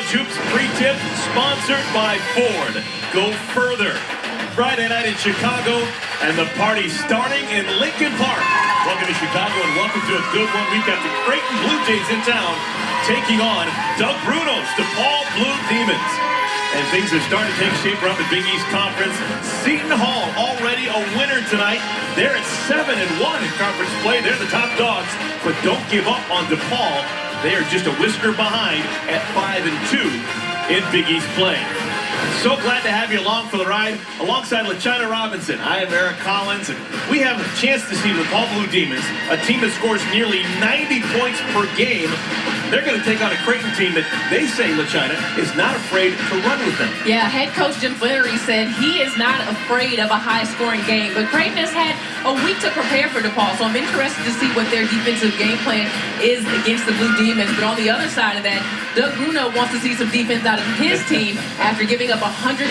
Hoops pre-tip sponsored by Ford. Go further. Friday night in Chicago, and the party starting in Lincoln Park. Welcome to Chicago, and welcome to a good one. We've got the Creighton Blue Jays in town, taking on Doug Bruno's DePaul Blue Demons. And things are starting to take shape around the Big East Conference. Seton Hall already a winner tonight. They're at 7-1 in conference play. They're the top dogs, but don't give up on DePaul. They are just a whisker behind at 5-2 in Big East play. So glad to have you along for the ride. Alongside LaChina Robinson, I am Eric Collins, and we have a chance to see the DePaul Blue Demons, a team that scores nearly 90 points per game. They're going to take on a Creighton team that they say, LaChina, is not afraid to run with them. Yeah, head coach Jim Flannery said he is not afraid of a high-scoring game, but Creighton has had a week to prepare for DePaul, so I'm interested to see what their defensive game plan is against the Blue Demons. But on the other side of that, Doug Bruno wants to see some defense out of his team after giving up 107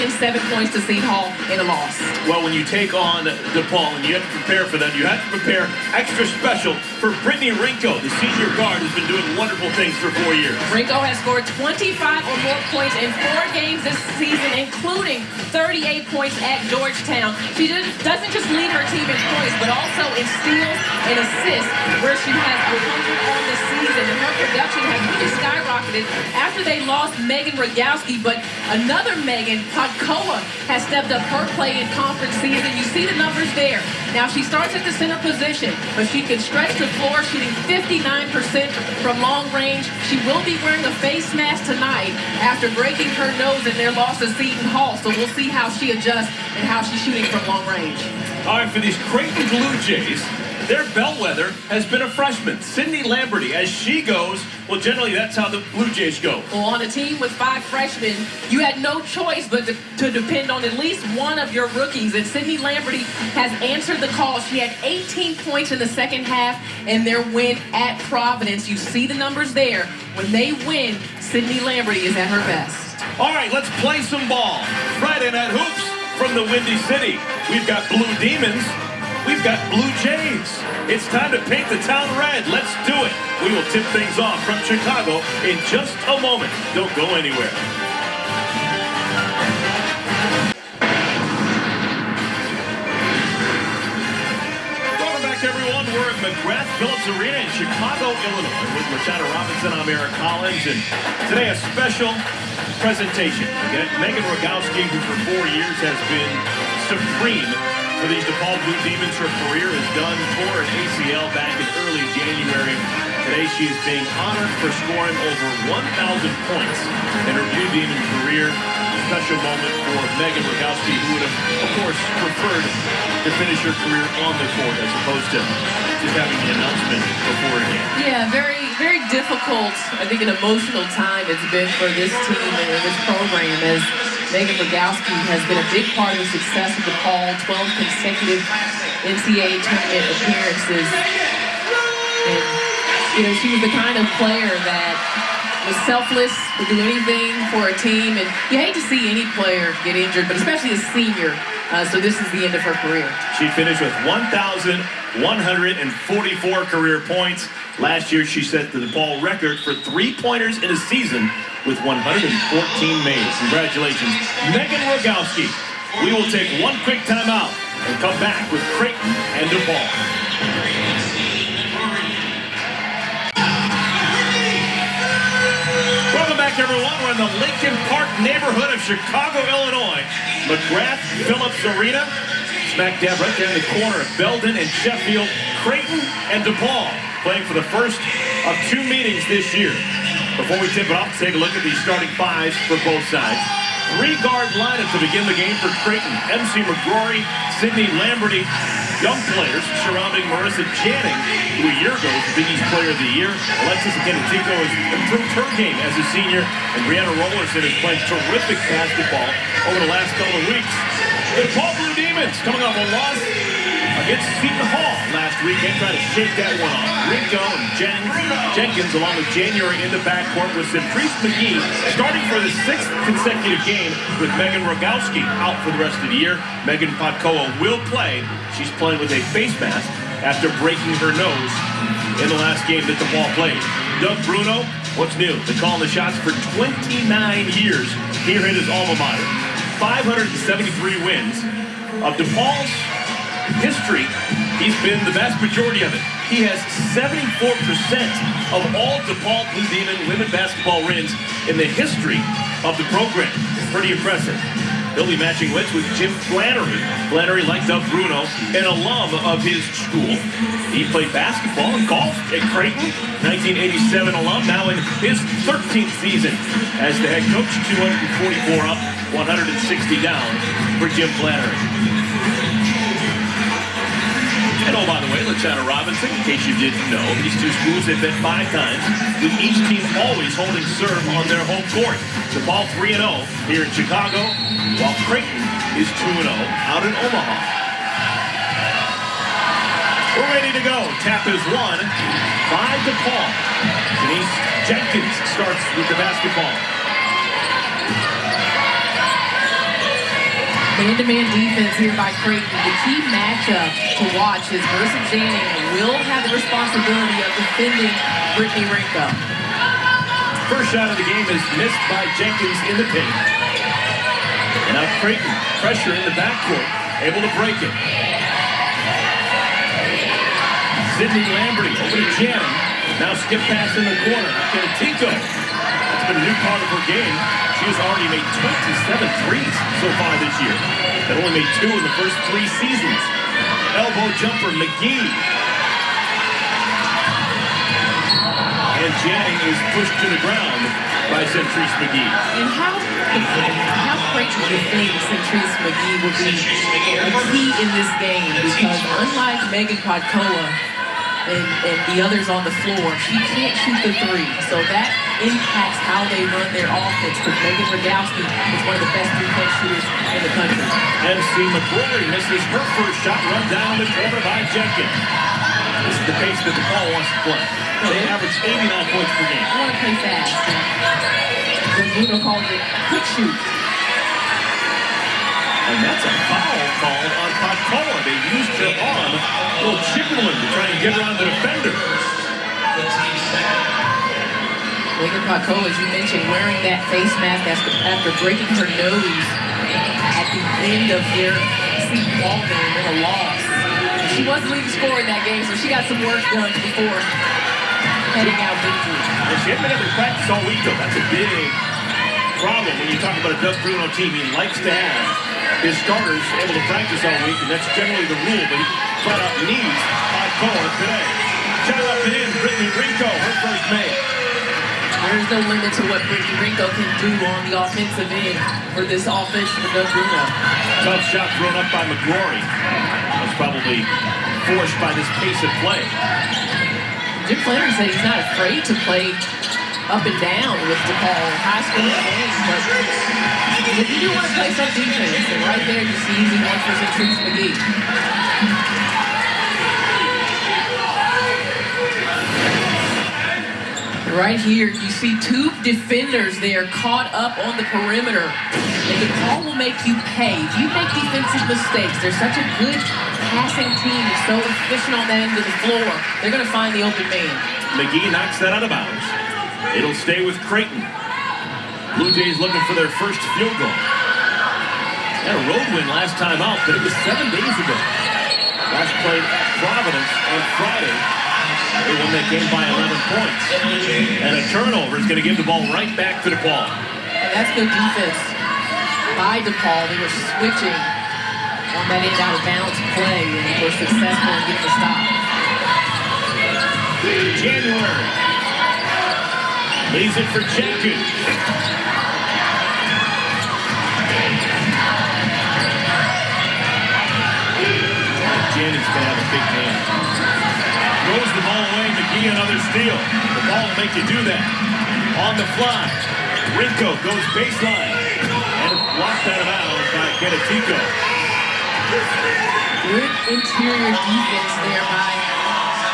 points to Seton Hall in a loss. Well, when you take on DePaul and you have to prepare for them, you have to prepare extra special for Brittany Rinko. The senior guard has been doing wonderful things for 4 years. Rinko has scored 25 or more points in 4 games this season, including 38 points at Georgetown. She doesn't just lead her team in points, but also in steals and assists, where she has 100 on the season, and her production has really skyrocketed after they lost Megan Rogowski. But another Megan, Podkoa, has stepped up her play in conference season. You see the numbers there. Now she starts at the center position, but she can stretch the floor, shooting 59% from long range. She will be wearing a face mask tonight after breaking her nose in their loss to Seton Hall. So we'll see how she adjusts and how she's shooting from long range. All right, for these Creighton Blue Jays, their bellwether has been a freshman, Sydney Lamberty. As she goes, well, generally that's how the Blue Jays go. Well, on a team with 5 freshmen, you had no choice but to depend on at least one of your rookies. And Sydney Lamberty has answered the call. She had 18 points in the second half in their win at Providence. You see the numbers there. When they win, Sydney Lamberty is at her best. All right, let's play some ball. Friday Night Hoops from the Windy City. We've got Blue Demons. We've got Blue Jays. It's time to paint the town red. Let's do it. We will tip things off from Chicago in just a moment. Don't go anywhere. Welcome back, everyone. We're at McGrath-Phillips Arena in Chicago, Illinois. With LaChina Robinson, I'm Eric Collins. And today, a special presentation. Again, Megan Rogowski, who for 4 years has been supreme for these DePaul Blue Demons. Her career is done, tore an ACL back in early January. Today she is being honored for scoring over 1,000 points in her Blue Demon career. Special moment for Megan Rogowski, who would have, of course, preferred to finish her career on the court as opposed to just having the announcement before a game. Yeah, very, very difficult, I think, an emotional time it's been for this team and this program, as Megan Rogowski has been a big part of the success of DePaul, 12 consecutive NCAA tournament appearances. And, you know, she was the kind of player that was selfless, would do anything for a team. And you hate to see any player get injured, but especially a senior. So this is the end of her career. She finished with 1,144 career points. Last year, she set the DePaul record for 3-pointers in a season with 114 made. Congratulations, Megan Rogowski. We will take one quick timeout and come back with Creighton and DePaul. Welcome back, everyone. We're in the Lincoln Park neighborhood of Chicago, Illinois. McGrath-Phillips Arena. Smack dab right there in the corner of Belden and Sheffield. Creighton and DePaul playing for the first of 2 meetings this year. Before we tip it off, take a look at these starting 5s for both sides. 3-guard lineup to begin the game for Creighton. MC McGrory, Sydney Lamberty, young players surrounding Marissa Janning, who a year ago was the Big East Player of the Year. Alexis Akinatico has improved her game as a senior, and Brianna Rollerson has played terrific basketball over the last couple of weeks. The DePaul Blue Demons coming off a loss against Seton Hall last weekend, trying to shake that one off. Rinko and Jenkins, along with January in the backcourt, with Patrice McGee starting for the 6th consecutive game with Megan Rogowski out for the rest of the year. Megan Podkoa will play. She's playing with a face mask after breaking her nose in the last game that DePaul played. Doug Bruno, what's new? Been calling the shots for 29 years here in his alma mater. 573 wins. Of DePaul's history, he's been the vast majority of it. He has 74% of all DePaul Blue Demon women basketball wins in the history of the program. Pretty impressive. He'll be matching wits with Jim Flannery. Flannery, like Doug Bruno, an alum of his school. He played basketball and golf at Creighton, 1987 alum, now in his 13th season as the head coach. 244 up, 160 down for Jim Flannery. And oh, by the way, Luciano Robinson, in case you didn't know, these two schools have met 5 times, with each team always holding serve on their home court. DePaul 3-0 here in Chicago, while Creighton is 2-0 out in Omaha. We're ready to go. Tap is won by DePaul. Denise Jenkins starts with the basketball. Man-to-man defense here by Creighton. The key matchup to watch is Marissa Janning will have the responsibility of defending Brittany Rinko. First shot of the game is missed by Jenkins in the paint. And now Creighton, pressure in the backcourt, able to break it. Sydney Lamberty over to Janning. Now skip pass in the corner. Kenatico. That's been a new part of her game. She has already made 27 threes so far this year. That only made 2 in the first 3 seasons. Elbow jumper, McGee. And Janning is pushed to the ground by Centrice McGee. And how Creighton defends Centrice McGee will be a key in this game, because unlike Megan Podkola and the others on the floor, she can't shoot the 3. So that impacts how they run their offense, because Megan Radowski is one of the best 3-point shooters in the country. MC McCrory misses her first shot, run down the corner by Jenkins. This is the pace that DePaul wants to play. They average 89 points per game. I want to play fast. And Bruno calls it quick shoot. And that's a foul called on Podkola. They used her arm, a little chicken wing, to try and get her on the defender. Megan Podkola, as you mentioned, wearing that face mask after breaking her nose at the end of their ball game in a loss. She was the leading scorer in that game, so she got some work done before heading out victory. And she hadn't been able to practice all week, though. That's a big problem when you talk about a Doug Bruno team. He likes to have his starters able to practice all week, and that's generally the rule, but he flat out needs Podkola today. Shot up and in, Brittany Rinko, her first make. There's no limit to what Brittany Rinko can do on the offensive end for this offense for Doug Bruno. Tough shot thrown up by McCrory. That's probably forced by this pace of play. Jim Flannery said he's not afraid to play up and down with DePaul high school games, but if you do want to play some defense, and right there you see easy one for Centrice McGee. Right here, you see 2 defenders there caught up on the perimeter. And DePaul will make you pay. If you make defensive mistakes, they're such a good passing team, so efficient on that end of the floor, they're going to find the open man. McGee knocks that out of bounds. It'll stay with Creighton. Blue Jays looking for their first field goal. Had a road win last time out, but it was 7 days ago. Last played at Providence on Friday. They won that game by 11 points. And a turnover is going to give the ball right back to DePaul. And that's good defense by DePaul. They were switching on that end out of bounds play, and they were successful in getting the stop. January leaves it for Jenkins. Jennings can have a big game. Throws the ball away, McGee another steal. The ball will make you do that. On the fly, Rinko goes baseline. And blocked out of bounds by Kenatico. Good interior defense there by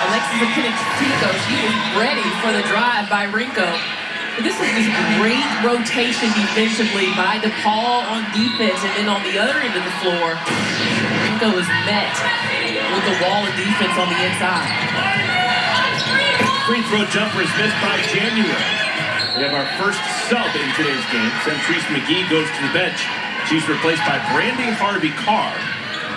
Alexis Kenatico. She was ready for the drive by Rinko. But this is just great rotation defensively by DePaul on defense, and then on the other end of the floor, Rinko is met with the wall of defense on the inside. Free throw jumper is missed by January. We have our first sub in today's game. Centrese McGee goes to the bench. She's replaced by Brandy Harvey-Carr.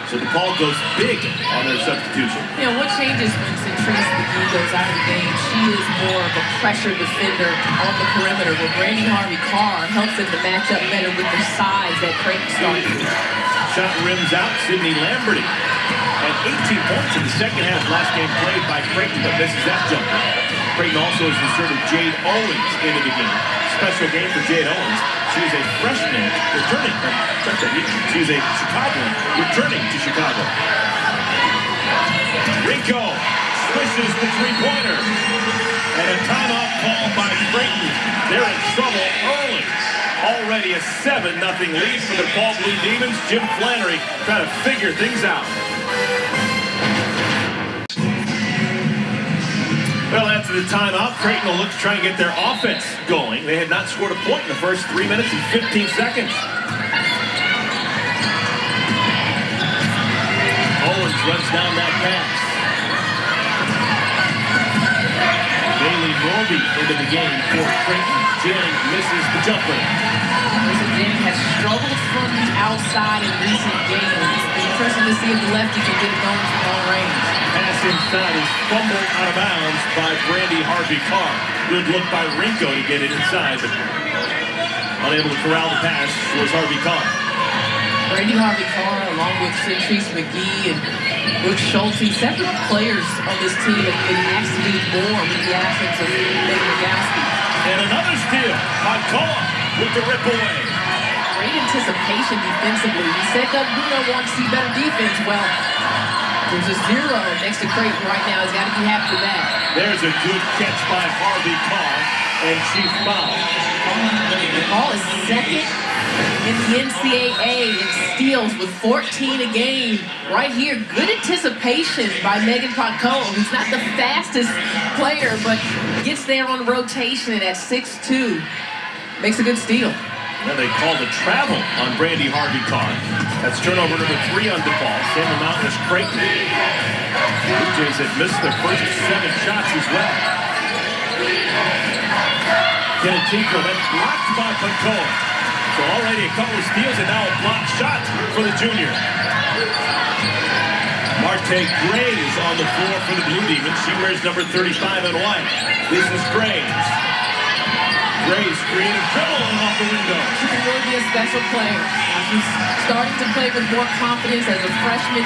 So DePaul goes big on their substitution. You know, what changes when Centrese McGee goes out of the game? She is more of a pressure defender on the perimeter, where Brandy Harvey-Carr helps them to match up better with the size that Creighton started with. Shot rims out, Sydney Lamberty. And 18 points in the second half last game played by Creighton, but misses that jumper. Creighton also has inserted Jade Owens into the game. Special game for Jade Owens. She is a freshman returning. She is a Chicagoan returning to Chicago. Rico swishes the three-pointer. And a timeout called by Creighton. They're in trouble early. Already a 7-0 lead for the DePaul Blue Demons. Jim Flannery trying to figure things out. Well, after the timeout, Creighton will look to try and get their offense going. They had not scored a point in the first 3 minutes and 15 seconds. Owens runs down that pass. Bailey Norby into the game for Creighton. Jennings misses the jumper. Jennings has struggled from the outside in recent games. It's interesting to see if the lefty can get it going from long range. Pass inside is fumbled out of bounds by Brandy Harvey-Carr. Good look by Rinko to get it inside, but unable to corral the pass was Harvey-Carr. Brandy Harvey-Carr, along with Centrese McGee and Brooke Schulte, separate players on this team have been asked to do more with the absence of Megan Rogowski. And another steal by Koa with the rip away. Great anticipation defensively. We said Doug Bruno wants to see better defense. Well, there's a 0 next to Creighton right now. He's got to be happy with that. There's a good catch by Harvey-Carr, and she fouled. DePaul is second in the NCAA in steals with 14 a game. Right here, good anticipation by Megan Pacoa, who's not the fastest player, but gets there on rotation at 6'2". Makes a good steal. Well, they called a travel on Brandy Harvey-Carr. That's turnover number 3 on DePaul. Same amount as Creighton. Blue Jays have missed their first 7 shots as well. Kenetico, that's blocked by Pacoa. So already a couple of steals and now a blocked shot for the junior. Marte Graves on the floor for the Blue Demons. She wears number 35 and white. This is Graves. Graves creating trouble off the window. She can really be a special player. She's starting to play with more confidence as a freshman.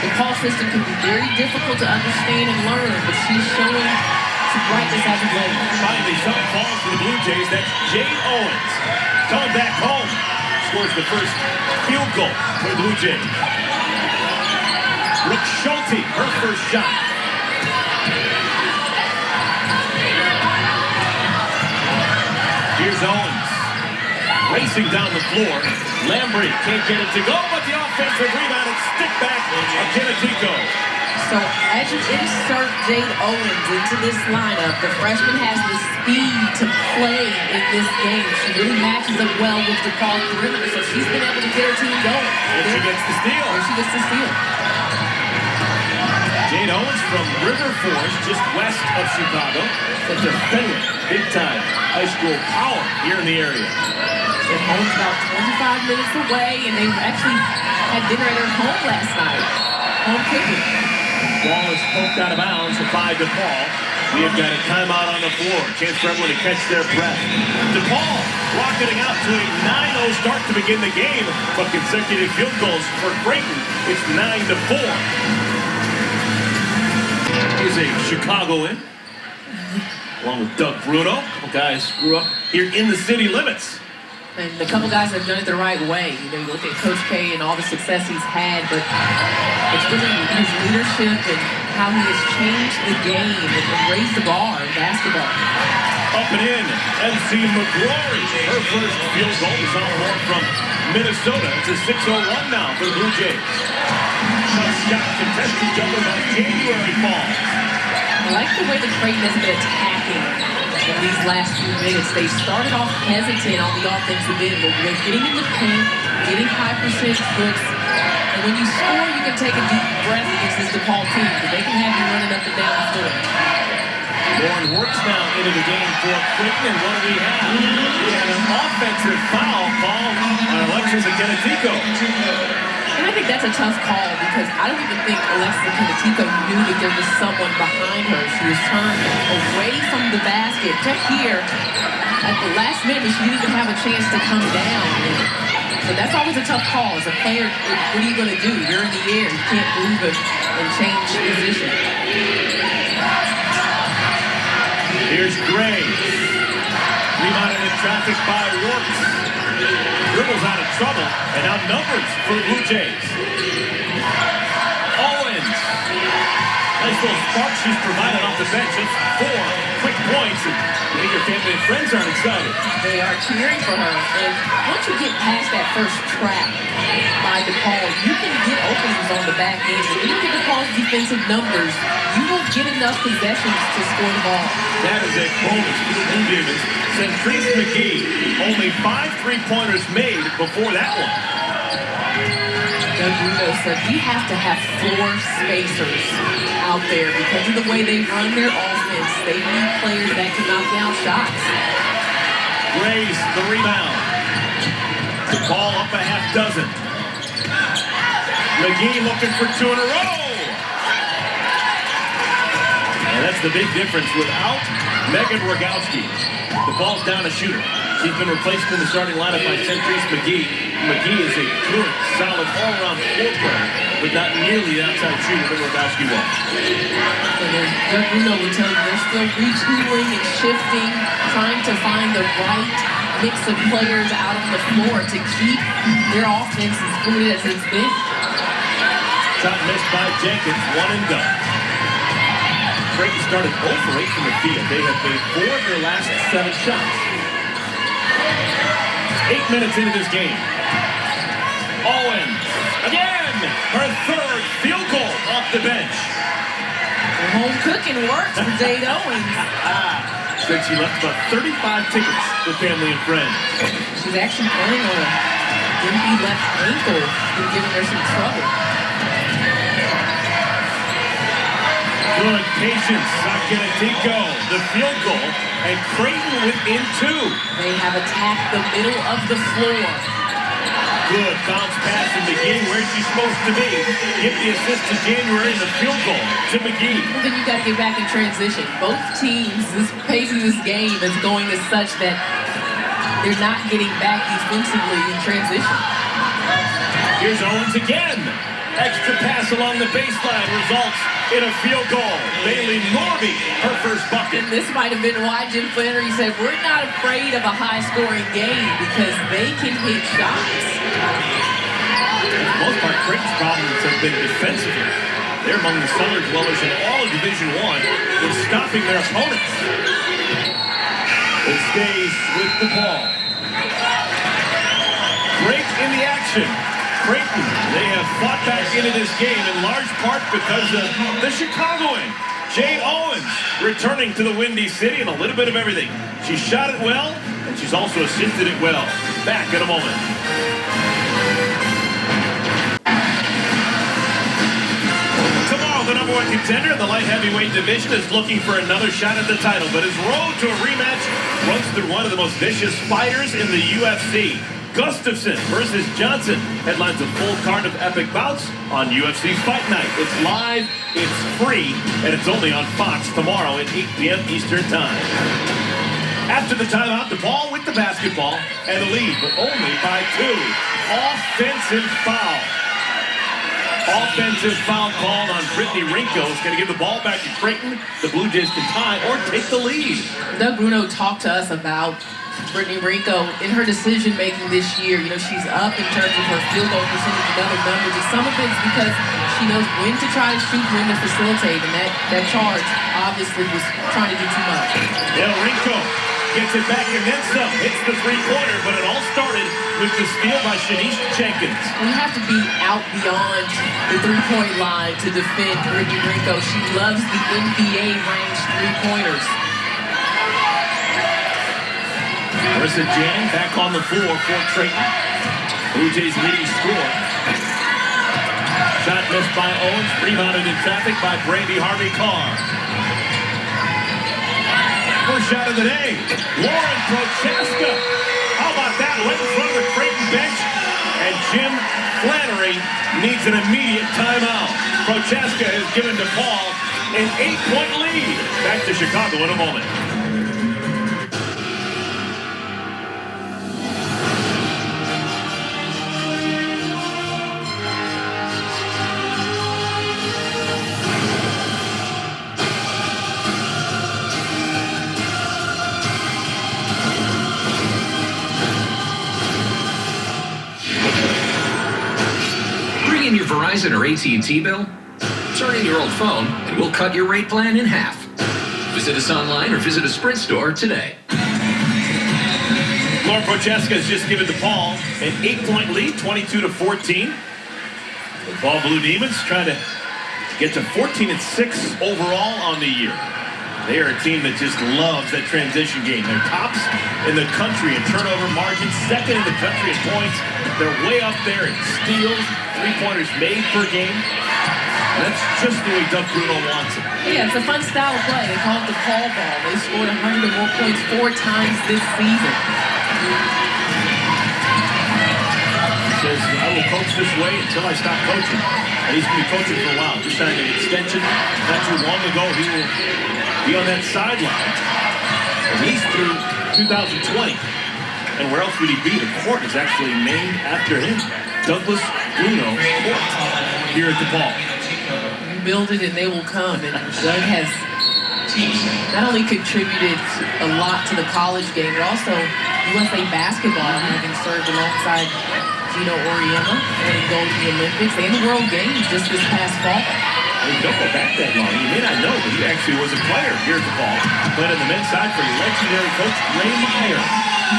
The DePaul system can be very difficult to understand and learn, but she's showing some brightness as of late. Finally, something falls for the Blue Jays. That's Jade Owens. Coming back home. Scores the first field goal for the Blue Jays. Brooke Schulte, her first shot. Here's Owens. Racing down the floor. Lamberty can't get it to go, but the offensive rebound and stick back of Kenetico. So as you insert Jade Owens into this lineup, the freshman has the speed to play in this game. She really matches up well with DePaul perimeter, so she's been able to get her team going. And she gets the steal. And she gets the steal. Jade Owens from River Forest, just west of Chicago. Such a Fenwick, big-time high school power here in the area. Their home's about 25 minutes away, and they actually had dinner at their home last night. Home cooking. Ball is poked out of bounds by DePaul. We have got a timeout on the floor. Chance for everyone to catch their breath. DePaul rocketing out to a 9-0 start to begin the game, but consecutive field goals for Creighton. It's 9-4. Is a Chicagoan, along with Doug Bruno. Guys grew up here in the city limits. And a couple guys have done it the right way. You know, you look at Coach K and all the success he's had, but it's really his leadership and how he has changed the game and raised the bar in basketball. Up and in, MC McGrory. Her first field goal, the sophomore from Minnesota. It's a 6-0 run now for the Blue Jays. Shot contested jumper by January falls. I like the way the Creighton has been attacking in these last few minutes. They started off hesitant on the offensive end, but they're getting in the paint, getting high percentage looks. And when you score, you can take a deep breath against this DePaul team, because they can have you running up and down the floor. Warren works now into the game for Creighton, and what do we have? We have an offensive foul called on Alexis Akenatico. And I think that's a tough call because I don't even think Alexis Akenatico knew that there was someone behind her. She was turned away from the basket to here at the last minute, but she didn't even have a chance to come down. So that's always a tough call. As a player, what are you going to do? You're in the air. You can't move it and change position. Here's Gray. Rebounded in traffic by Works. Dribbles out of trouble and outnumbers for the Blue Jays. Owens. Nice little spark she's provided off the bench. It's 4 quick points. And I think her family and friends aren't excited. They are cheering for her. And once you get past that first trap by DePaul, you can get openings on the back end. When you look at DePaul's defensive numbers, you will get enough possessions to score the ball. That is a bonus for the Blue Demons. Centrice McGee, only 5 3-pointers made before that one. Doug Bruno said we have to have 4 spacers out there because of the way they run their offense. They need players that can knock down shots. Gray's the rebound. DePaul up a half dozen. McGee looking for 2 in a row. And that's the big difference without Megan Rogowski. DePaul's down a shooter. She's been replaced in the starting lineup by Centrice McGee. McGee is a good, solid, all-around floor player, but not nearly the outside shooter that Rogowski was. And as Doug Bruno will tell you, they're still retooling and shifting, trying to find the right mix of players out on the floor to keep their offense as fluid as it's been. Shot missed by Jenkins, 1 and done. Creighton started 0 for 8 from the field. They have made 4 of their last 7 shots. 8 minutes into this game. Owens, again, her 3rd field goal off the bench. The home cooking works for Jade Owens. Said she left about 35 tickets with family and friends. She's actually playing on a empty left ankle and giving her some trouble. Good patience, Akenatico, the field goal, and Creighton within 2. They have attacked the middle of the floor. Good bounce pass to McGee, where she's supposed to be. Give the assist to January and the field goal to McGee. Well, then you got to get back in transition. Both teams, this pace of this game is going as such that they're not getting back defensively in transition. Here's Owens again. Extra pass along the baseline results in a field goal. Bailey Norby, her first bucket. And this might have been why Jim Flannery said, we're not afraid of a high-scoring game because they can hit shots. For the most part, Creighton's problems have been defensively. They're among the cellar dwellers in all of Division I in stopping their opponents. It stays with DePaul. Break in the action. Creighton, they have fought back into this game in large part because of the Chicagoan, Jade Owens, returning to the Windy City and a little bit of everything. She shot it well, and she's also assisted it well. Back in a moment. Tomorrow, the #1 contender in the light heavyweight division is looking for another shot at the title, but his road to a rematch runs through one of the most vicious fighters in the UFC. Gustafsson versus Johnson headlines a full card of epic bouts on UFC Fight Night. It's live, it's free, and it's only on Fox tomorrow at 8 p.m. Eastern Time. After the timeout, DePaul with the basketball and the lead, but only by 2. Offensive foul. Offensive foul called on Brittany Rinko. Is going to give the ball back to Creighton. The Blue Jays can tie or take the lead. Doug Bruno talked to us about Brittany Rinko in her decision-making this year. You know, she's up in terms of her field goal percentage and other numbers. And some of it's because she knows when to try to shoot, when to facilitate. And that charge obviously was trying to do too much. Yeah, Rinko gets it back and then some. Hits the 3-pointer, but it all started with the steal by Shanice Jenkins. You have to be out beyond the 3-point line to defend Brittany Rinko. She loves the NBA-range 3-pointers. Marissa Jan back on the floor for Creighton. Blue Jays leading score. Shot missed by Owens. Rebounded in traffic by Brandy Harvey-Carr. First shot of the day. Lauren Prochaska. How about that? Right in front of the Creighton bench. And Jim Flannery needs an immediate timeout. Prochaska has given DePaul an 8-point lead. Back to Chicago in a moment. In your Verizon or AT&T bill? Turn in your old phone and we'll cut your rate plan in half. Visit us online or visit a Sprint store today. Lauren Prochaska has just given DePaul an 8-point lead, 22-14. The DePaul Blue Demons trying to get to 14-6 overall on the year. They are a team that just loves that transition game. They're tops in the country in turnover margin, second in the country in points. They're way up there in steals, three-pointers made per game. And that's just the way Doug Bruno wants it. Yeah, it's a fun style of play. They call it the DePaul ball. They scored 100 or more points 4 times this season. He says, I will coach this way until I stop coaching. And he's going to be coaching for a while. Just signed an extension not too long ago. He will be on that sideline at least through 2020. And where else would he be? The court is actually named after him. Douglas Bruno Court here at DePaul. You build it and they will come. And Doug has not only contributed a lot to the college game, but also USA basketball, having served alongside Gino Auriemma and gold to the Olympics and the World Games just this past fall. He don't go back that long. You may not know, but he actually was a player here at DePaul. Played on the men's side for legendary coach Ray Meyer.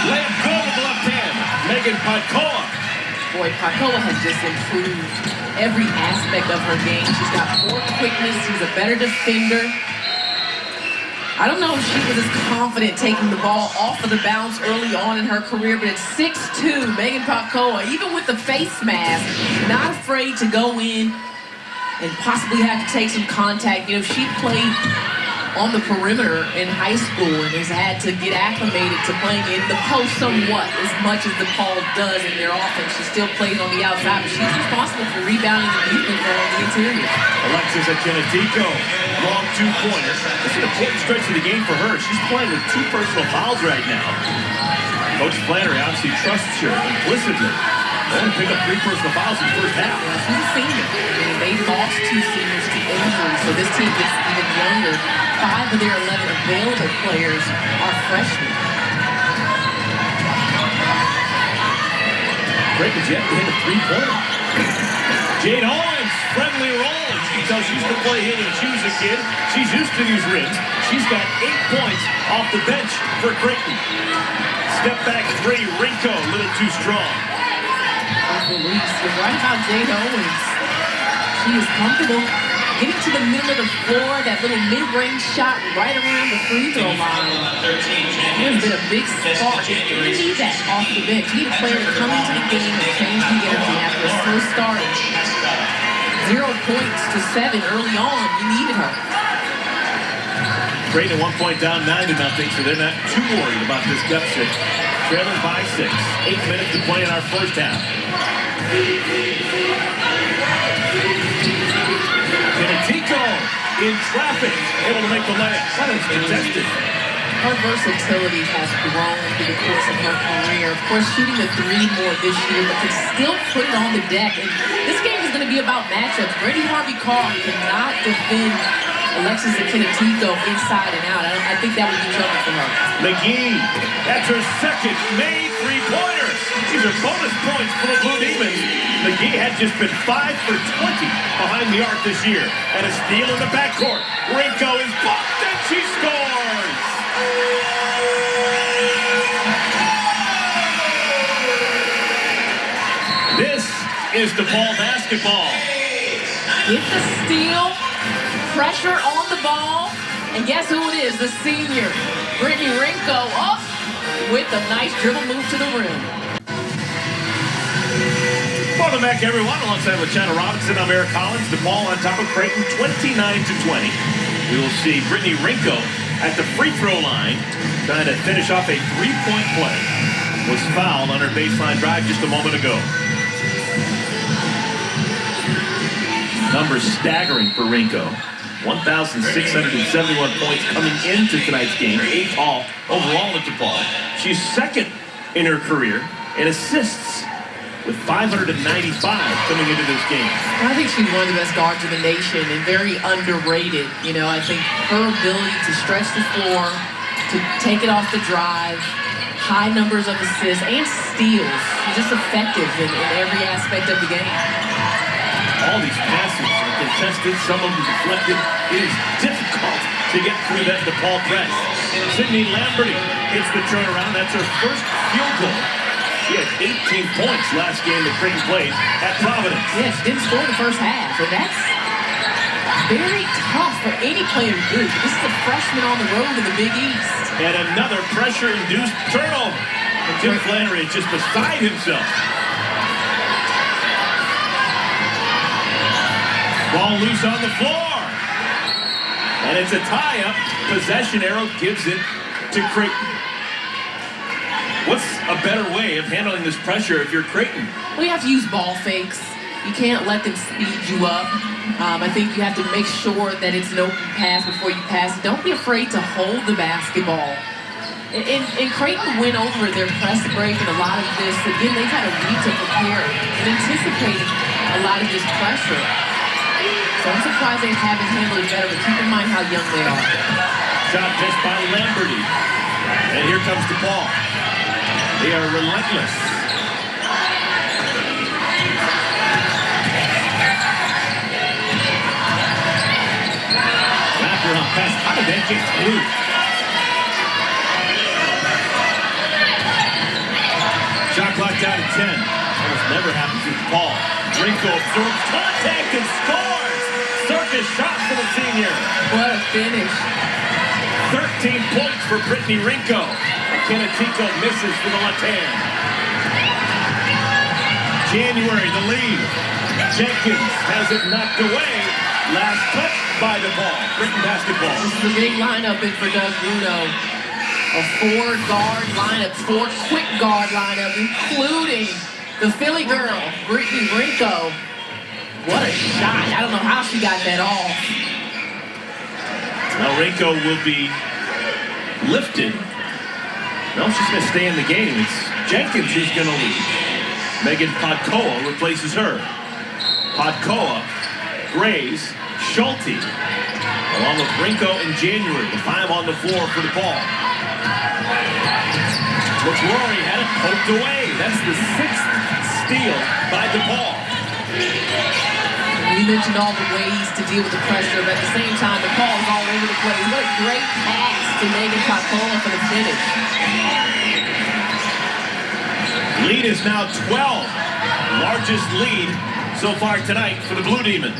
Layup good with the left hand. Megan Podkoa. Boy, Podkoa has just improved every aspect of her game. She's got more quickness. She's a better defender. I don't know if she was as confident taking the ball off of the bounce early on in her career, but at 6'2", Megan Podkoa, even with the face mask, not afraid to go in and possibly have to take some contact. You know, she played on the perimeter in high school and has had to get acclimated to playing in the post somewhat as much as DePaul does in their offense. She still plays on the outside, but she's responsible for rebounding and defense on the interior. Alexis Akinetiko, long two-pointer. It's an important stretch of the game for her. She's playing with 2 personal fouls right now. Coach Flannery obviously trusts her implicitly. They only pick up 3 personal fouls in the first half. Yeah, she's a senior. I mean, they lost 2 seniors to injury, so this team gets even younger. 5 of their 11 available players are freshmen. Creighton's yet to hit a 3-pointer. Jade Owens, friendly roll. She tells she used to play here when she was a kid. She's used to these rims. She's got 8 points off the bench for Creighton. Step back 3, Rinko, a little too strong. Release. You're right about Jade Owens. She is comfortable getting to the middle of the floor, that little mid-range shot right around the free throw line. There's been a big spark. You need that off the bench. You need a player to come into the game and change the energy after a slow start. 0 points to 7 early on. You needed her. Creighton at 1 point down, 9-0, so they're not too worried about this deficit. Trailing by 6. 8 minutes to play in our first half. Akinetiko in traffic, able to make the layup. That is contested. Her versatility has grown through the course of her career. Of course, shooting the 3 more this year, but can still put it on the deck. And this game is going to be about matchups. Brittany Harvey-Carr cannot defend Alexis Akinetiko inside and out. I think that would be trouble for her. McGee, that's her second made 3-pointer. These are bonus points for the Blue Demons. McGee had just been 5 for 20 behind the arc this year. And a steal in the backcourt. Rinko is blocked and she scores! This is DePaul basketball. Get the steal, pressure on the ball, and guess who it is? The senior, Brittany Rinko, up with a nice dribble move to the rim. Welcome back, everyone. Alongside LaChana Robinson, I'm Eric Collins. DePaul on top of Creighton, 29-20. We will see Brittany Rinko at the free throw line, trying to finish off a three-point play. Was fouled on her baseline drive just a moment ago. Numbers staggering for Rinko. 1,671 points coming into tonight's game. 8th all overall at DePaul. She's second in her career in assists with 595 coming into this game. I think she's one of the best guards in the nation and very underrated. You know, I think her ability to stretch the floor, to take it off the drive, high numbers of assists and steals. She's just effective in every aspect of the game. All these passes are contested, some of them deflected. It is difficult to get through that DePaul press. Sydney Lamberty hits the turnaround. That's her first field goal. She had 18 points last game that Creighton played at Providence. Yeah, she didn't score in the first half, and that's very tough for any player to do. This is a freshman on the road in the Big East. And another pressure-induced turnover. And Tim Flannery is just beside himself. Ball loose on the floor. And it's a tie-up. Possession arrow gives it to Creighton. What's a better way of handling this pressure if you're Creighton? Well, you have to use ball fakes. You can't let them speed you up. I think you have to make sure that it's an open pass before you pass. Don't be afraid to hold the basketball. And Creighton went over their press break and a lot of this. Again, they've had a week to prepare and anticipated a lot of this pressure. So I'm surprised they haven't handled it better, but keep in mind how young they are. Shot just by Lamberty. And here comes DePaul. They are relentless. Wraparound pass. How did that get through? Shot clock down to 10. Almost never happens with DePaul. Rinko absorbs contact and scores. Circus shot for the senior. What a finish. 13 points for Brittany Rinko. Kenatico misses for the left hand. January, the lead. Jenkins has it knocked away. Last touch by DePaul. Creighton basketball. This is a big lineup in for Doug Bruno. A four-guard lineup, four quick guard lineup, including the Philly girl, Brittany Rinko. What a shot. I don't know how she got that off. Now Rinko will be lifted. No, she's going to stay in the game. It's Jenkins who's going to leave. Megan Podkoa replaces her. Podkoa, Grays, Schulte, along with Rinko and January. The 5 on the floor for DePaul. McCrory had it poked away. That's the 6th steal by DePaul. You mentioned all the ways to deal with the pressure, but at the same time, DePaul is all over the place. What a great pass to Megan Podkoa for the finish. Lead is now 12. Largest lead so far tonight for the Blue Demons.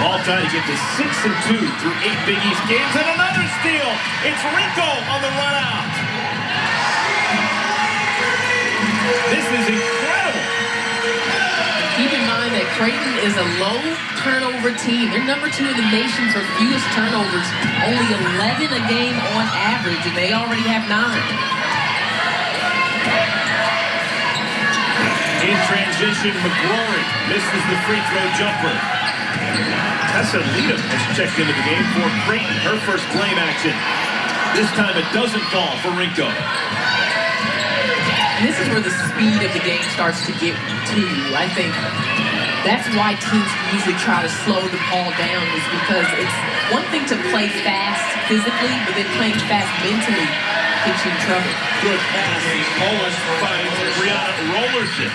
All trying to get to 6-2 through 8 Big East games. And another steal. It's Rinko on the run out. This is incredible. Keep in mind that Creighton is a low turnover team. They're number 2 in the nation for fewest turnovers. Only 11 a game on average, and they already have 9. In transition, McCrory misses the free throw jumper. Tessa Leadham has checked into the game for Creighton, her first claim action. This time it doesn't fall for Rinko. And this is where the speed of the game starts to get to you. I think that's why teams usually try to slow the ball down, is because it's one thing to play fast physically, but then playing fast mentally gets you in trouble. Good pass. Poland finds Brianna Rollerson.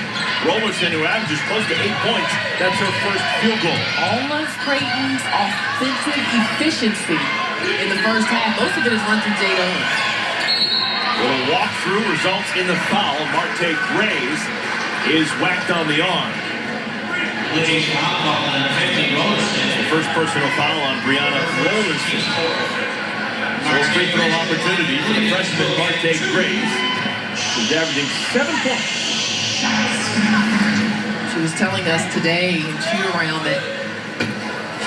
Rollerson, who averages close to 8 points. That's her first field goal. All of Creighton's offensive efficiency in the first half, most of it is run through Jade Owens. Well, a walkthrough results in the foul. Marte Graves is whacked on the arm. The first personal foul on Brianna Rollerson. So a free throw opportunity for the freshman Marte Graves, who's averaging 7 points. She was telling us today in shoot-around that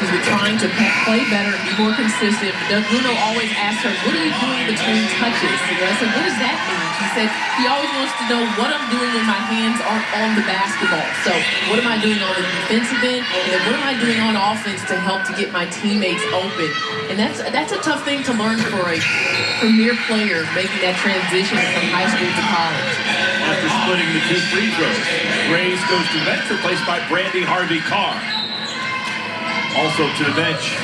She's been trying to play better and be more consistent. Doug Bruno always asks her, what are you doing between touches? And I said, what does that mean? She said, he always wants to know what I'm doing when my hands aren't on the basketball. So what am I doing on the defensive end? And then what am I doing on offense to help to get my teammates open? And that's a tough thing to learn for a premier player making that transition from high school to college. After splitting the 2 free throws, Grace goes to the bench, replaced by Brandy Harvey-Carr. Also to the bench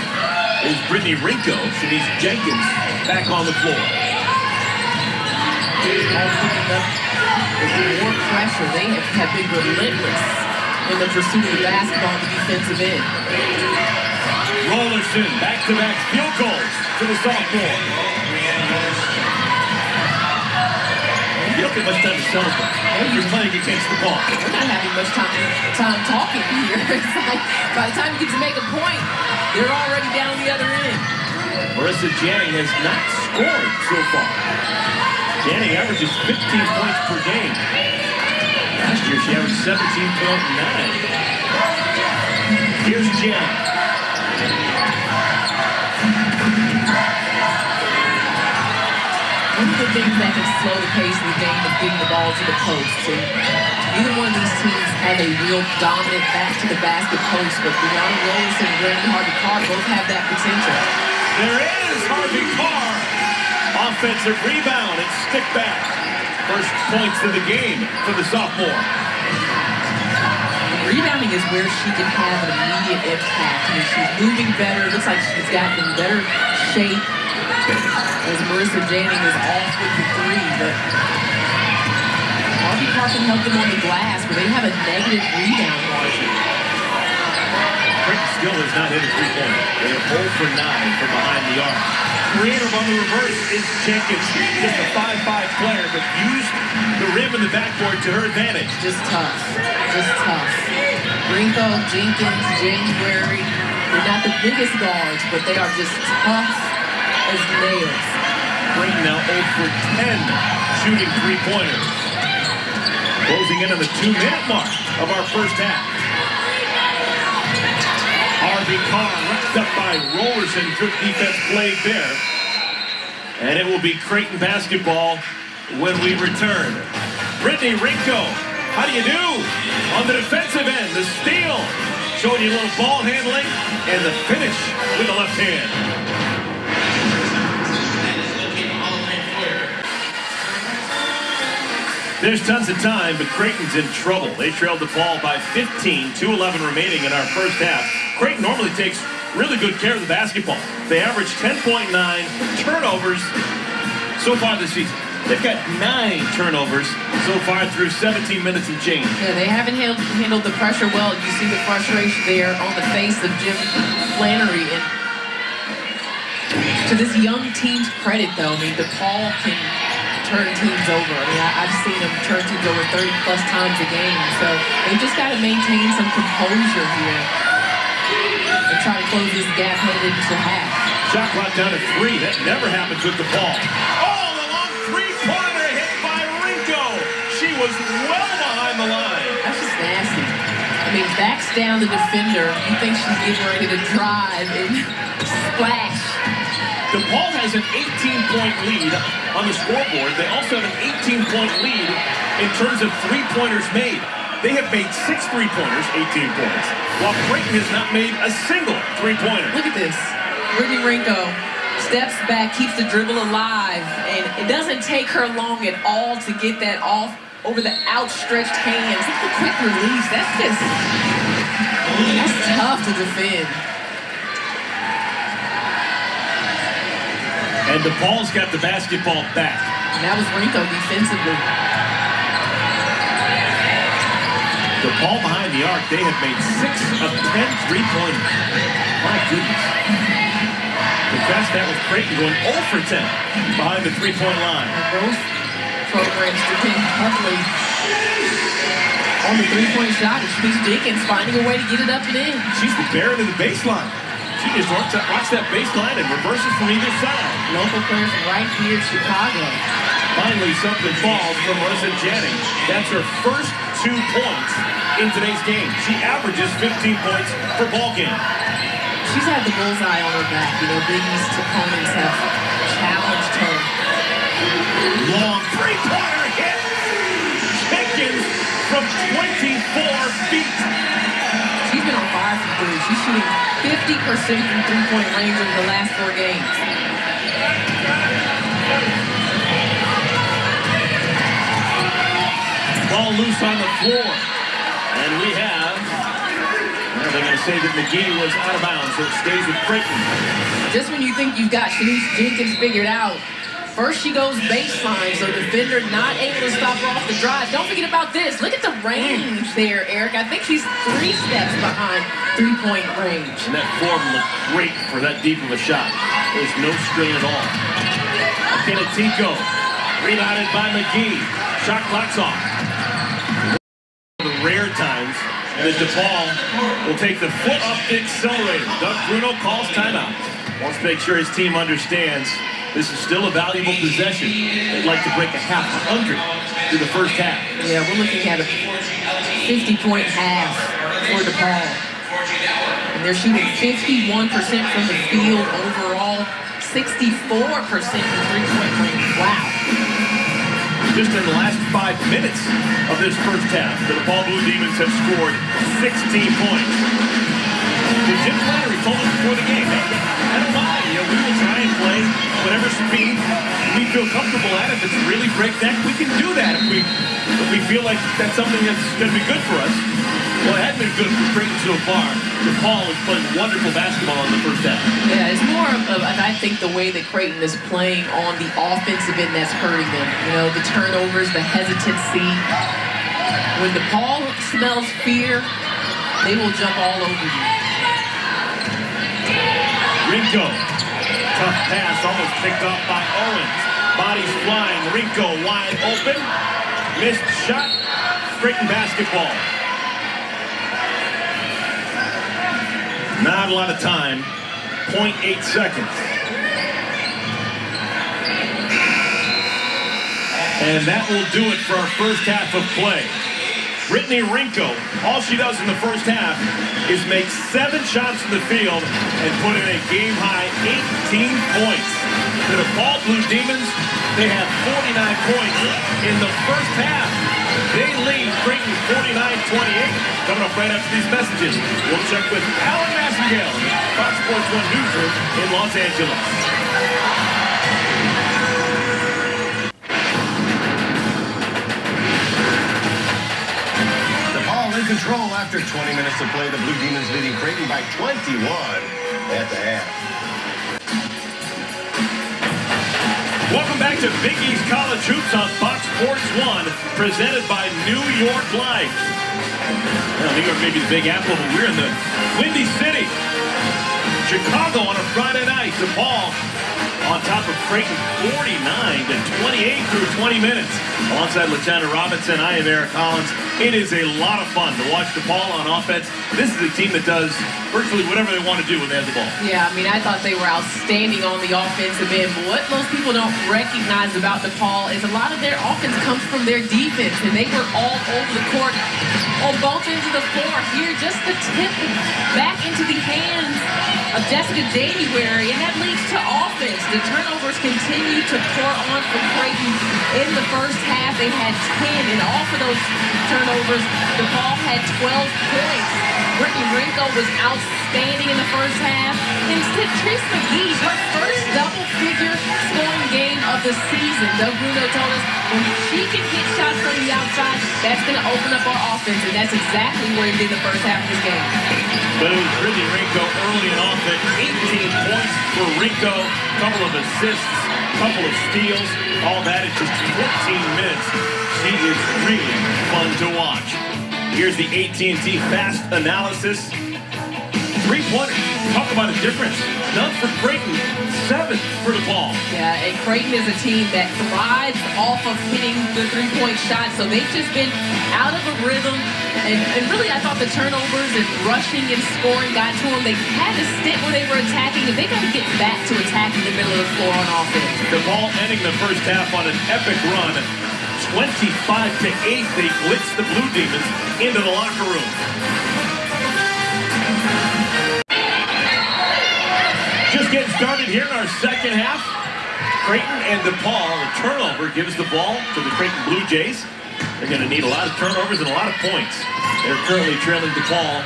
is Brittany Rinko. Shanice Jenkins back on the floor. All picking up with more pressure. They have been relentless in the pursuit of the basketball on the defensive end. Rollerson, back-to-back field goals to the sophomore. You don't get much time to celebrate. You're playing against the ball. We're not having much time talking here. It's like by the time you get to make a point, they're already down the other end. Marissa Janning has not scored so far. Janning averages 15 points per game. Last year she averaged 17.9. Here's Janning. One of the things that can slow the pace of the game is getting the ball to the post. So neither one of these teams have a real dominant back-to-the-basket post, but Brianna Rollerson and Brandy Harvey-Carr both have that potential. There is Harvey-Carr. Offensive rebound and stick back. First points of the game for the sophomore. Rebounding is where she can have an immediate impact. I mean, she's moving better. Looks like she's gotten in better shape as Marissa Janning is off with the 3. But Harvey-Carr can help them on the glass, but they have a negative rebound margin. Creighton still has not hit a 3-pointer. They are 0 for 9 from behind the arc. Creative on the reverse is Jenkins. Just a 5'5" player, but used the rim and the backboard to her advantage. Just tough. Just tough. Rinko, Jenkins, January, they're not the biggest guards, but they are just tough as nails. Creighton now 0 for 10 shooting 3-pointers. Closing in on the 2-minute mark of our first half. Harvey-Carr wrapped up by Rollerson. Good defense played there. And it will be Creighton basketball when we return. Brittany Rinko, how do you do? On the defensive end, the steal. Showing you a little ball handling and the finish with the left hand. There's tons of time, but Creighton's in trouble. They trailed DePaul by 15, 2:11 remaining in our first half. Creighton normally takes really good care of the basketball. They average 10.9 turnovers so far this season. They've got 9 turnovers so far through 17 minutes and change. Yeah, they haven't handled the pressure well. You see the frustration there on the face of Jim Flannery. And to this young team's credit, though, I mean, DePaul can turn teams over. I mean, I've seen them turn teams over 30-plus times a game. So they've just got to maintain some composure here and try to close this gap headed into half. Shot clock down to 3. That never happens with DePaul. Oh, the long 3-pointer hit by Rinko. She was well behind the line. That's just nasty. I mean, backs down the defender. You think she's getting ready to drive and splash. DePaul has an 18-point lead on the scoreboard. They also have an 18-point lead in terms of 3-pointers made. They have made 6 3-pointers, 18 points, while Creighton has not made a single 3-pointer. Look at this. Brittany Rinko steps back, keeps the dribble alive, and it doesn't take her long at all to get that off over the outstretched hands. Look at the quick release. That's tough to defend. And DePaul's got the basketball back. And that was Rinko defensively. DePaul behind the arc. They have made 6 of 10 3-pointers. My goodness. Contrast that with Creighton going 0 for 10 behind the 3-point line. And both programs depend heavily on the 3-point shot. It's Shanice Jenkins finding a way to get it up and in. She's the Baron of the baseline. She just walks that baseline and reverses from either side. Local players from right here in Chicago. Finally, something falls from Marissa Janning. That's her first 2 points in today's game. She averages 15 points per ball game. she's had the bullseye on her back. You know, Big East's opponents have challenged her. Long three-pointer hit. Jenkins from 24 feet. She's been on fire from three. She's shooting 50% from three-point range over the last 4 games. Ball loose on the floor. And we have, well, they're going to say that McGee was out of bounds, so it stays with Creighton. Just when you think you've got Shanice Jenkins figured out, first she goes baseline, so defender not able to stop her off the drive. Don't forget about this. Look at the range there, Eric. I think she's 3 steps behind three-point range. And that form looked great for that deep of a shot. There's no strain at all. Kenetico, rebounded by McGee. Shot clock's off. The rare times that DePaul will take the foot off the accelerator. Doug Bruno calls timeout. Wants to make sure his team understands this is still a valuable possession. They'd like to break a half 100 through the first half. Yeah, we're looking at a 50-point half for DePaul. And they're shooting 51% from the field overall, 64% from three-point range. Wow. Just in the last 5 minutes of this first half, the DePaul Blue Demons have scored 16 points. Jim Flannery told us before the game, hey, I don't mind, you know, we will try and play whatever speed we feel comfortable at. If it's really breakneck, we can do that. If we feel like that's something that's going to be good for us. Well, it hasn't been good for Creighton so far. DePaul is playing wonderful basketball in the first half. Yeah, it's more of, I think, the way that Creighton is playing on the offensive end that's hurting them. You know, the turnovers, the hesitancy. When DePaul smells fear, they will jump all over you. Rinko, tough pass, almost picked off by Owens. Bodies flying, Rinko wide open. Missed shot, Creighton basketball. Not a lot of time, 0.8 seconds. And that will do it for our first half of play. Brittany Rinko, all she does in the first half is make 7 shots in the field and put in a game-high 18 points. The DePaul Blue Demons, they have 49 points in the first half. They lead Creighton 49-28. Coming up right after these messages, we'll check with Alan Massengale, Fox Sports 1 newsroom in Los Angeles. In control after 20 minutes to play. The Blue Demons leading Creighton by 21 at the half. Welcome back to Big East College Hoops on Fox Sports 1, presented by New York Life. Well, New York may be the Big Apple, but we're in the Windy City. Chicago on a Friday night. DePaul on top of Creighton 49-28 through 20 minutes. Alongside LaTonya Robinson, I am Eric Collins. It is a lot of fun to watch DePaul on offense. This is a team that does virtually whatever they want to do when they have the ball. Yeah, I mean, I thought they were outstanding on the offensive end. But what most people don't recognize about DePaul is a lot of their offense comes from their defense. And they were all over the court on both ends of the floor. Here, just the tip back into the hands of Jessica January. And that leads to offense. The turnovers continue to pour on for Creighton. In the first half, they had 10. And off of those turnovers, DePaul had 12 points. Brittany Rinko was outstanding in the first half. And Therese McGee, her first double-figure scoring game of the season. Doug Bruno told us when she can hit shots from the outside, that's going to open up our offense. And that's exactly what it did the first half of this game. But it was Brittany Rinko early and often. 18 points for Rinko, couple of assists, couple of steals, all that in just 14 minutes. She is really fun to watch. Here's the AT&T Fast Analysis. Three-pointer. Talk about a difference. None for Creighton, 7 for DePaul. Yeah, and Creighton is a team that thrives off of hitting the three-point shot, so they've just been out of a rhythm. And really, I thought the turnovers and rushing and scoring got to them. They had a stint where they were attacking, and they got to get back to attacking the middle of the floor on offense. DePaul ending the first half on an epic run. 25-8, they blitz the Blue Demons into the locker room. started here in our second half. Creighton and DePaul, a turnover gives the ball to the Creighton Blue Jays. They're going to need a lot of turnovers and a lot of points. They're currently trailing DePaul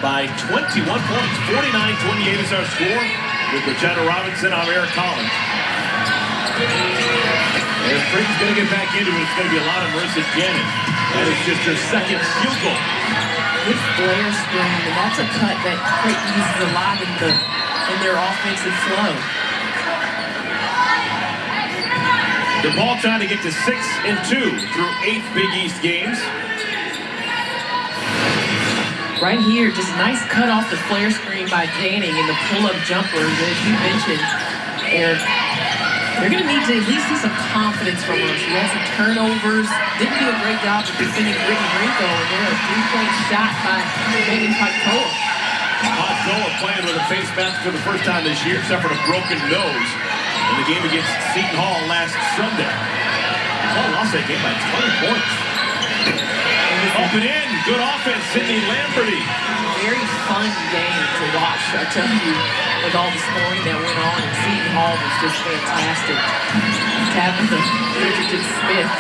by 21 points. 49-28 is our score with Luciano Robinson. I'm Eric Collins. And if Creighton's going to get back into it, it's going to be a lot of Marissa Gannon. That is just her second field goal. Good flare screen, and that's a cut that Creighton uses a lot in their offensive flow. DePaul trying to get to 6-2 through 8 Big East games. Right here, just a nice cut off the flare screen by Janning and the pull-up jumper, as you mentioned, Eric. They're going to need to at least see some confidence from her. She had some turnovers, didn't do a great job of defending Brittany Rinko, and then a three-point shot by Megan Paitoa. Paitoa playing with a face mask for the first time this year, suffered a broken nose in the game against Seton Hall last Sunday. Paul lost that game by 20 points. Up and in, good offense, Sydney Lamberty. Very fun game to watch, I tell you, with all the scoring that went on, and Seton Hall was just fantastic. Tabitha Richardson-Smith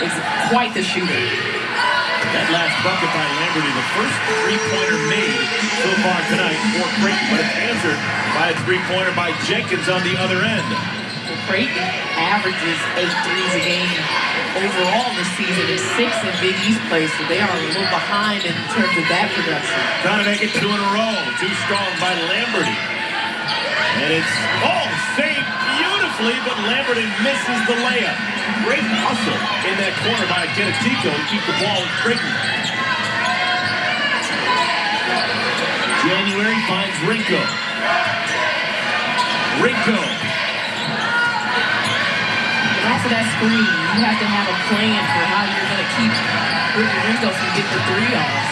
is quite the shooter. That last bucket by Lamberty, the first three-pointer made so far tonight for Creighton, but it's answered by a three-pointer by Jenkins on the other end. Well, Creighton averages 8 threes a game overall this season. It's 6 in Big East play, so they are a little behind in terms of that production. Trying to make it 2 in a row. Too strong by Lamberty. And it's, saved beautifully, but Lamberty misses the layup. Great hustle in that corner by Kenatico to keep the ball in Creighton. January finds Rinko. Rinko. And off of that screen, you have to have a plan for how you're going to keep Brittany Rinko from getting the three off.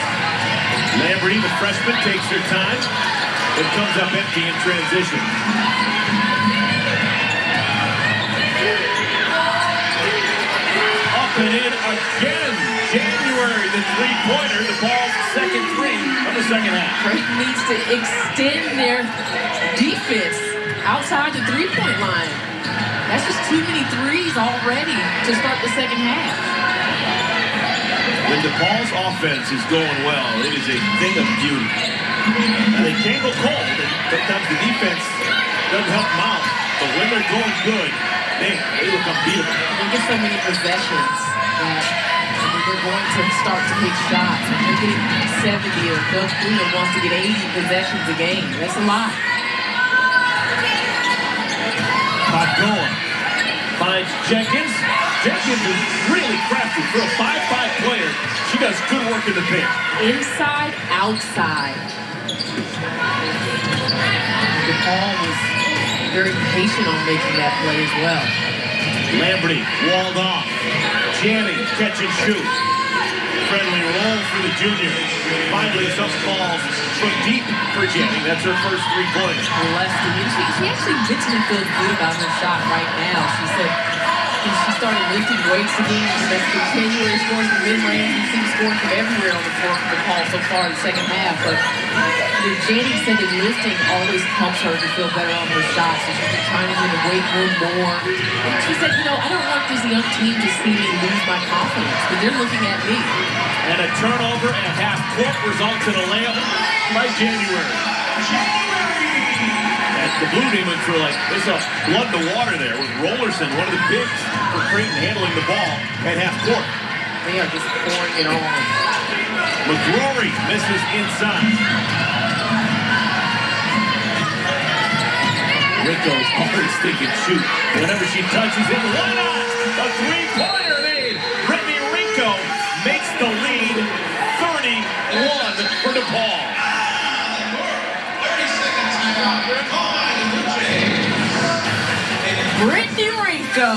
Lamberty, the freshman, takes her time. It comes up empty in transition. Up and in again. January, the three-pointer, the ball's second three of the second half. Creighton needs to extend their defense outside the three-point line. That's just too many threes already to start the second half. When DePaul's offense is going well, it is a thing of beauty. Now, they can't go cold, and sometimes the defense doesn't help them out. But when they're going good, they look unbeatable. They get so many possessions that they're going to start to hit shots. And they're getting 70, or Doug Bruno wants to get 80 possessions a game. That's a lot. Paitoa finds Jenkins. Jenkins is really crafty. For a 5'5" player, she does good work in the paint. Inside, outside. DePaul was very patient on making that play as well. Lamberty walled off. Janning, catch and shoot. Friendly roll for the junior. Finally, some balls from deep for Janning. That's her first three-pointer. Lefty, and she actually mentally feels good about her shot right now. She said she started lifting weights again. That's continually scoring from mid-range. You see scoring from everywhere on the floor for DePaul so far in the second half. But Janning said that lifting always helps her to feel better on her shots. So she's been trying to do the weight room more. And she said, I don't want this young team to see me lose my confidence, but they're looking at me. And a turnover at half court results in a layup by January. And the Blue Demons were like, there's a blood to water there with Rollerson, one of the bigs for Creighton, handling the ball at half court. They are just pouring it on. McGrory misses inside. Rinko's always thinking shoot. Whenever she touches it, why not? A three-pointer made. Brittany Rinko makes the lead 31 for DePaul. 30-second timeout. Brittany Rinko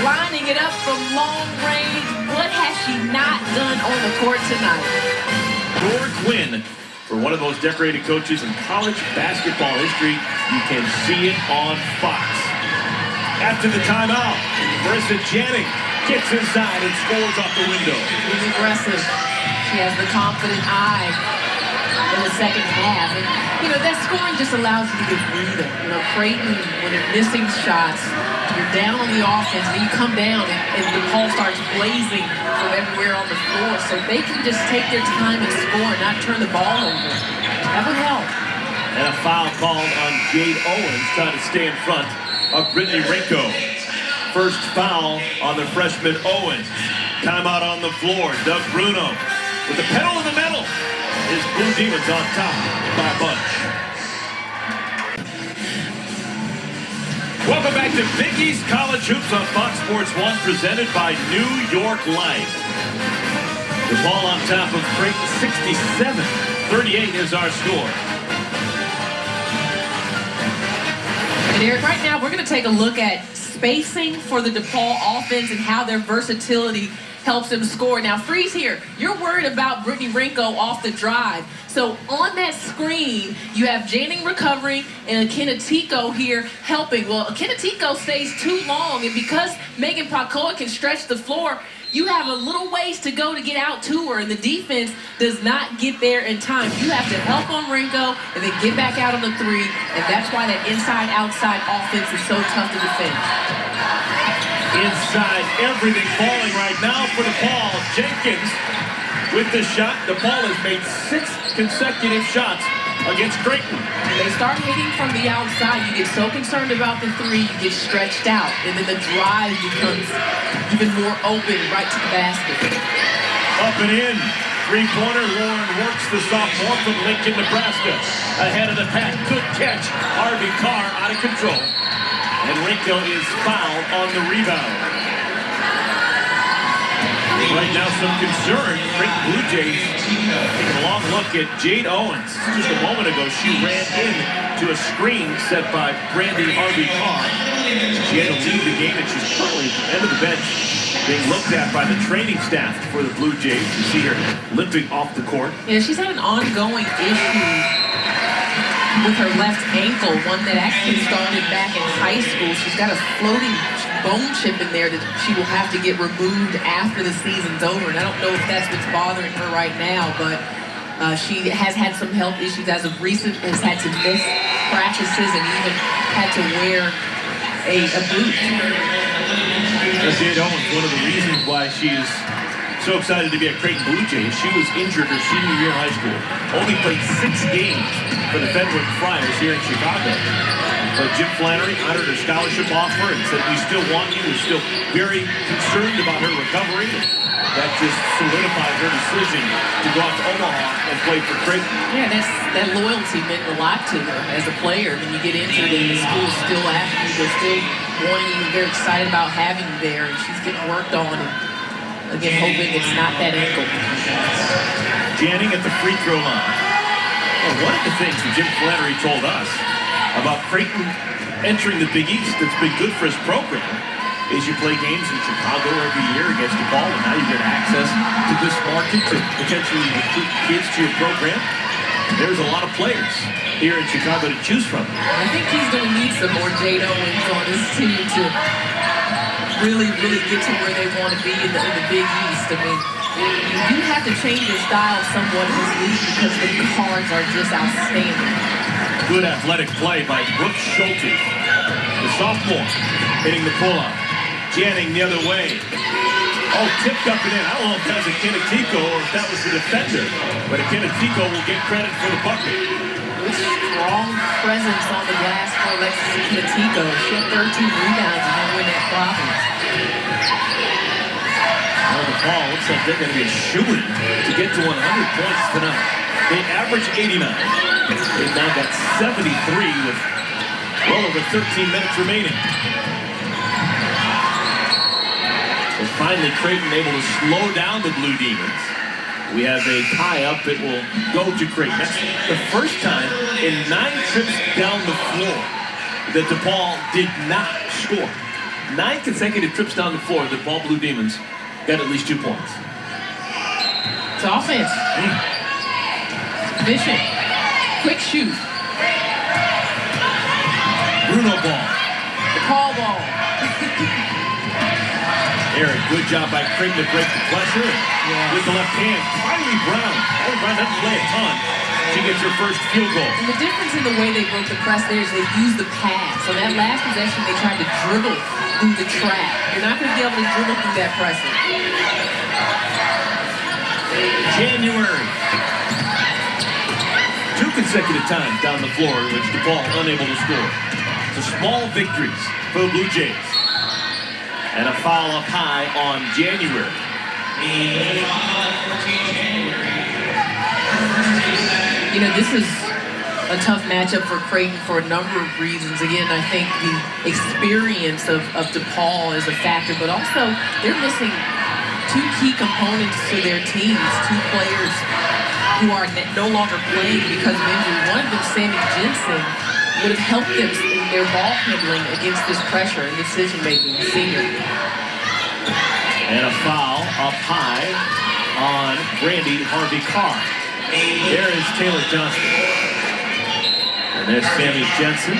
lining it up from long range. What has she not done on the court tonight? Dora Quinn, for one of the most decorated coaches in college basketball history, you can see it on Fox. After the timeout, Marissa Janning gets inside and scores off the window. She's aggressive. She has the confident eye. in the second half. And, you know, that scoring just allows you to get rhythm. You know, Creighton, when they're missing shots, you're down on the offense, and you come down, and DePaul starts blazing from everywhere on the floor. So they can just take their time and score and not turn the ball over. That would help. And a foul called on Jade Owens, trying to stay in front of Brittany Rinko. First foul on the freshman Owens. Timeout on the floor. Doug Bruno with the pedal in the metal. His Blue Demons on top by a bunch. Welcome back to Big East College Hoops on Fox Sports 1, presented by New York Life. DePaul on top of Creighton 67-38 is our score. And Eric, right now we're going to take a look at spacing for the DePaul offense and how their versatility helps them score. Now, Freeze here, you're worried about Brittany Rinko off the drive. So on that screen, you have Janning recovering and Akinatico here helping. Well, Akinatico stays too long, and because Megan Pacoa can stretch the floor, you have a little ways to go to get out to her, and the defense does not get there in time. You have to help on Rinko and then get back out on the three, and that's why that inside-outside offense is so tough to defend. Inside, everything falling right now for DePaul. Jenkins with the shot. DePaul has made 6 consecutive shots against Creighton. They start hitting from the outside. You get so concerned about the three, you get stretched out, and then the drive becomes even more open right to the basket. Up and in. Three-pointer. Lauren works, the sophomore from Lincoln, Nebraska. Ahead of the pack. Good catch. Harvey Carr out of control. And Rinko is fouled on the rebound. Right now, some concern. Creighton Blue Jays taking a long look at Jade Owens. Just a moment ago, she ran into a screen set by Brandy Harvey Carr. She had to leave the game, and she's currently at the end of the bench being looked at by the training staff for the Blue Jays. You see her limping off the court. Yeah, she's had an ongoing issue with her left ankle, one that actually started back in high school. She's got a floating bone chip in there that she will have to get removed after the season's over. And I don't know if that's what's bothering her right now, but she has had some health issues as of recent, has had to miss practices and even had to wear a boot. Jade Owens, one of the reasons why she is so excited to be at Creighton Blue Jays. She was injured her senior year in high school. Only played 6 games for the Fenwick Friars here in Chicago. But Jim Flannery honored her scholarship offer and said, we still want you. We're still very concerned about her recovery. That just solidified her decision to go out to Omaha and play for Creighton. Yeah, that loyalty meant a lot to her as a player. When you get injured and the school's still after you, they're still wanting you, they're excited about having you there, and she's getting worked on. And again, hoping it's not that ankle. Janning at the free throw line. Well, one of the things that Jim Flannery told us about Creighton entering the Big East that's been good for his program is you play games in Chicago every year against DePaul, and now you get access to this market to potentially recruit kids to your program. There's a lot of players here in Chicago to choose from. I think he's going to need some more Jade Owens on his team to really get to where they want to be in the Big East. I mean, you have to change your style somewhat in this league because the cards are just outstanding. Good athletic play by Brooke Schulte, the sophomore, hitting the pull-up. Janning the other way. Oh, tipped up and in. I don't know if that was Akinatico or if that was the defender, but Akinatico will get credit for the bucket. Good strong presence on the glass for Alexis Akinatico. She had 13 rebounds and then win that Providence. Well, DePaul looks like they're going to be a shoo-in to get to 100 points tonight. They average 89. They've now got 73 with well over 13 minutes remaining. And finally, Creighton able to slow down the Blue Demons. We have a tie-up that will go to Creighton. That's the first time in 9 trips down the floor that DePaul did not score. 9 consecutive trips down the floor, the DePaul Blue Demons got at least 2 points. It's offense. Mission. Quick shoot. Bruno ball. DePaul ball. Eric, good job by Creighton to break the pressure. With the left hand, Kylie Brown. Kylie Brown doesn't play a ton, She gets her first field goal. And the difference in the way they broke the press there is they used the pass. So that last possession, they tried to dribble through the trap. You're not going to be able to dribble through that pressing. January. 2 consecutive times down the floor in which DePaul unable to score. So small victories for the Blue Jays. And a foul up high on January. You know, this is a tough matchup for Creighton for a number of reasons. Again, I think the experience of DePaul is a factor, but also they're missing 2 key components to their teams, 2 players who are no longer playing because of injury. One of them, Sammy Jensen, would have helped them in their ball handling against this pressure and decision-making, senior. And a foul up high on Brandy Harvey-Carr. There is Taylor Johnston. And there's Sammy Jensen.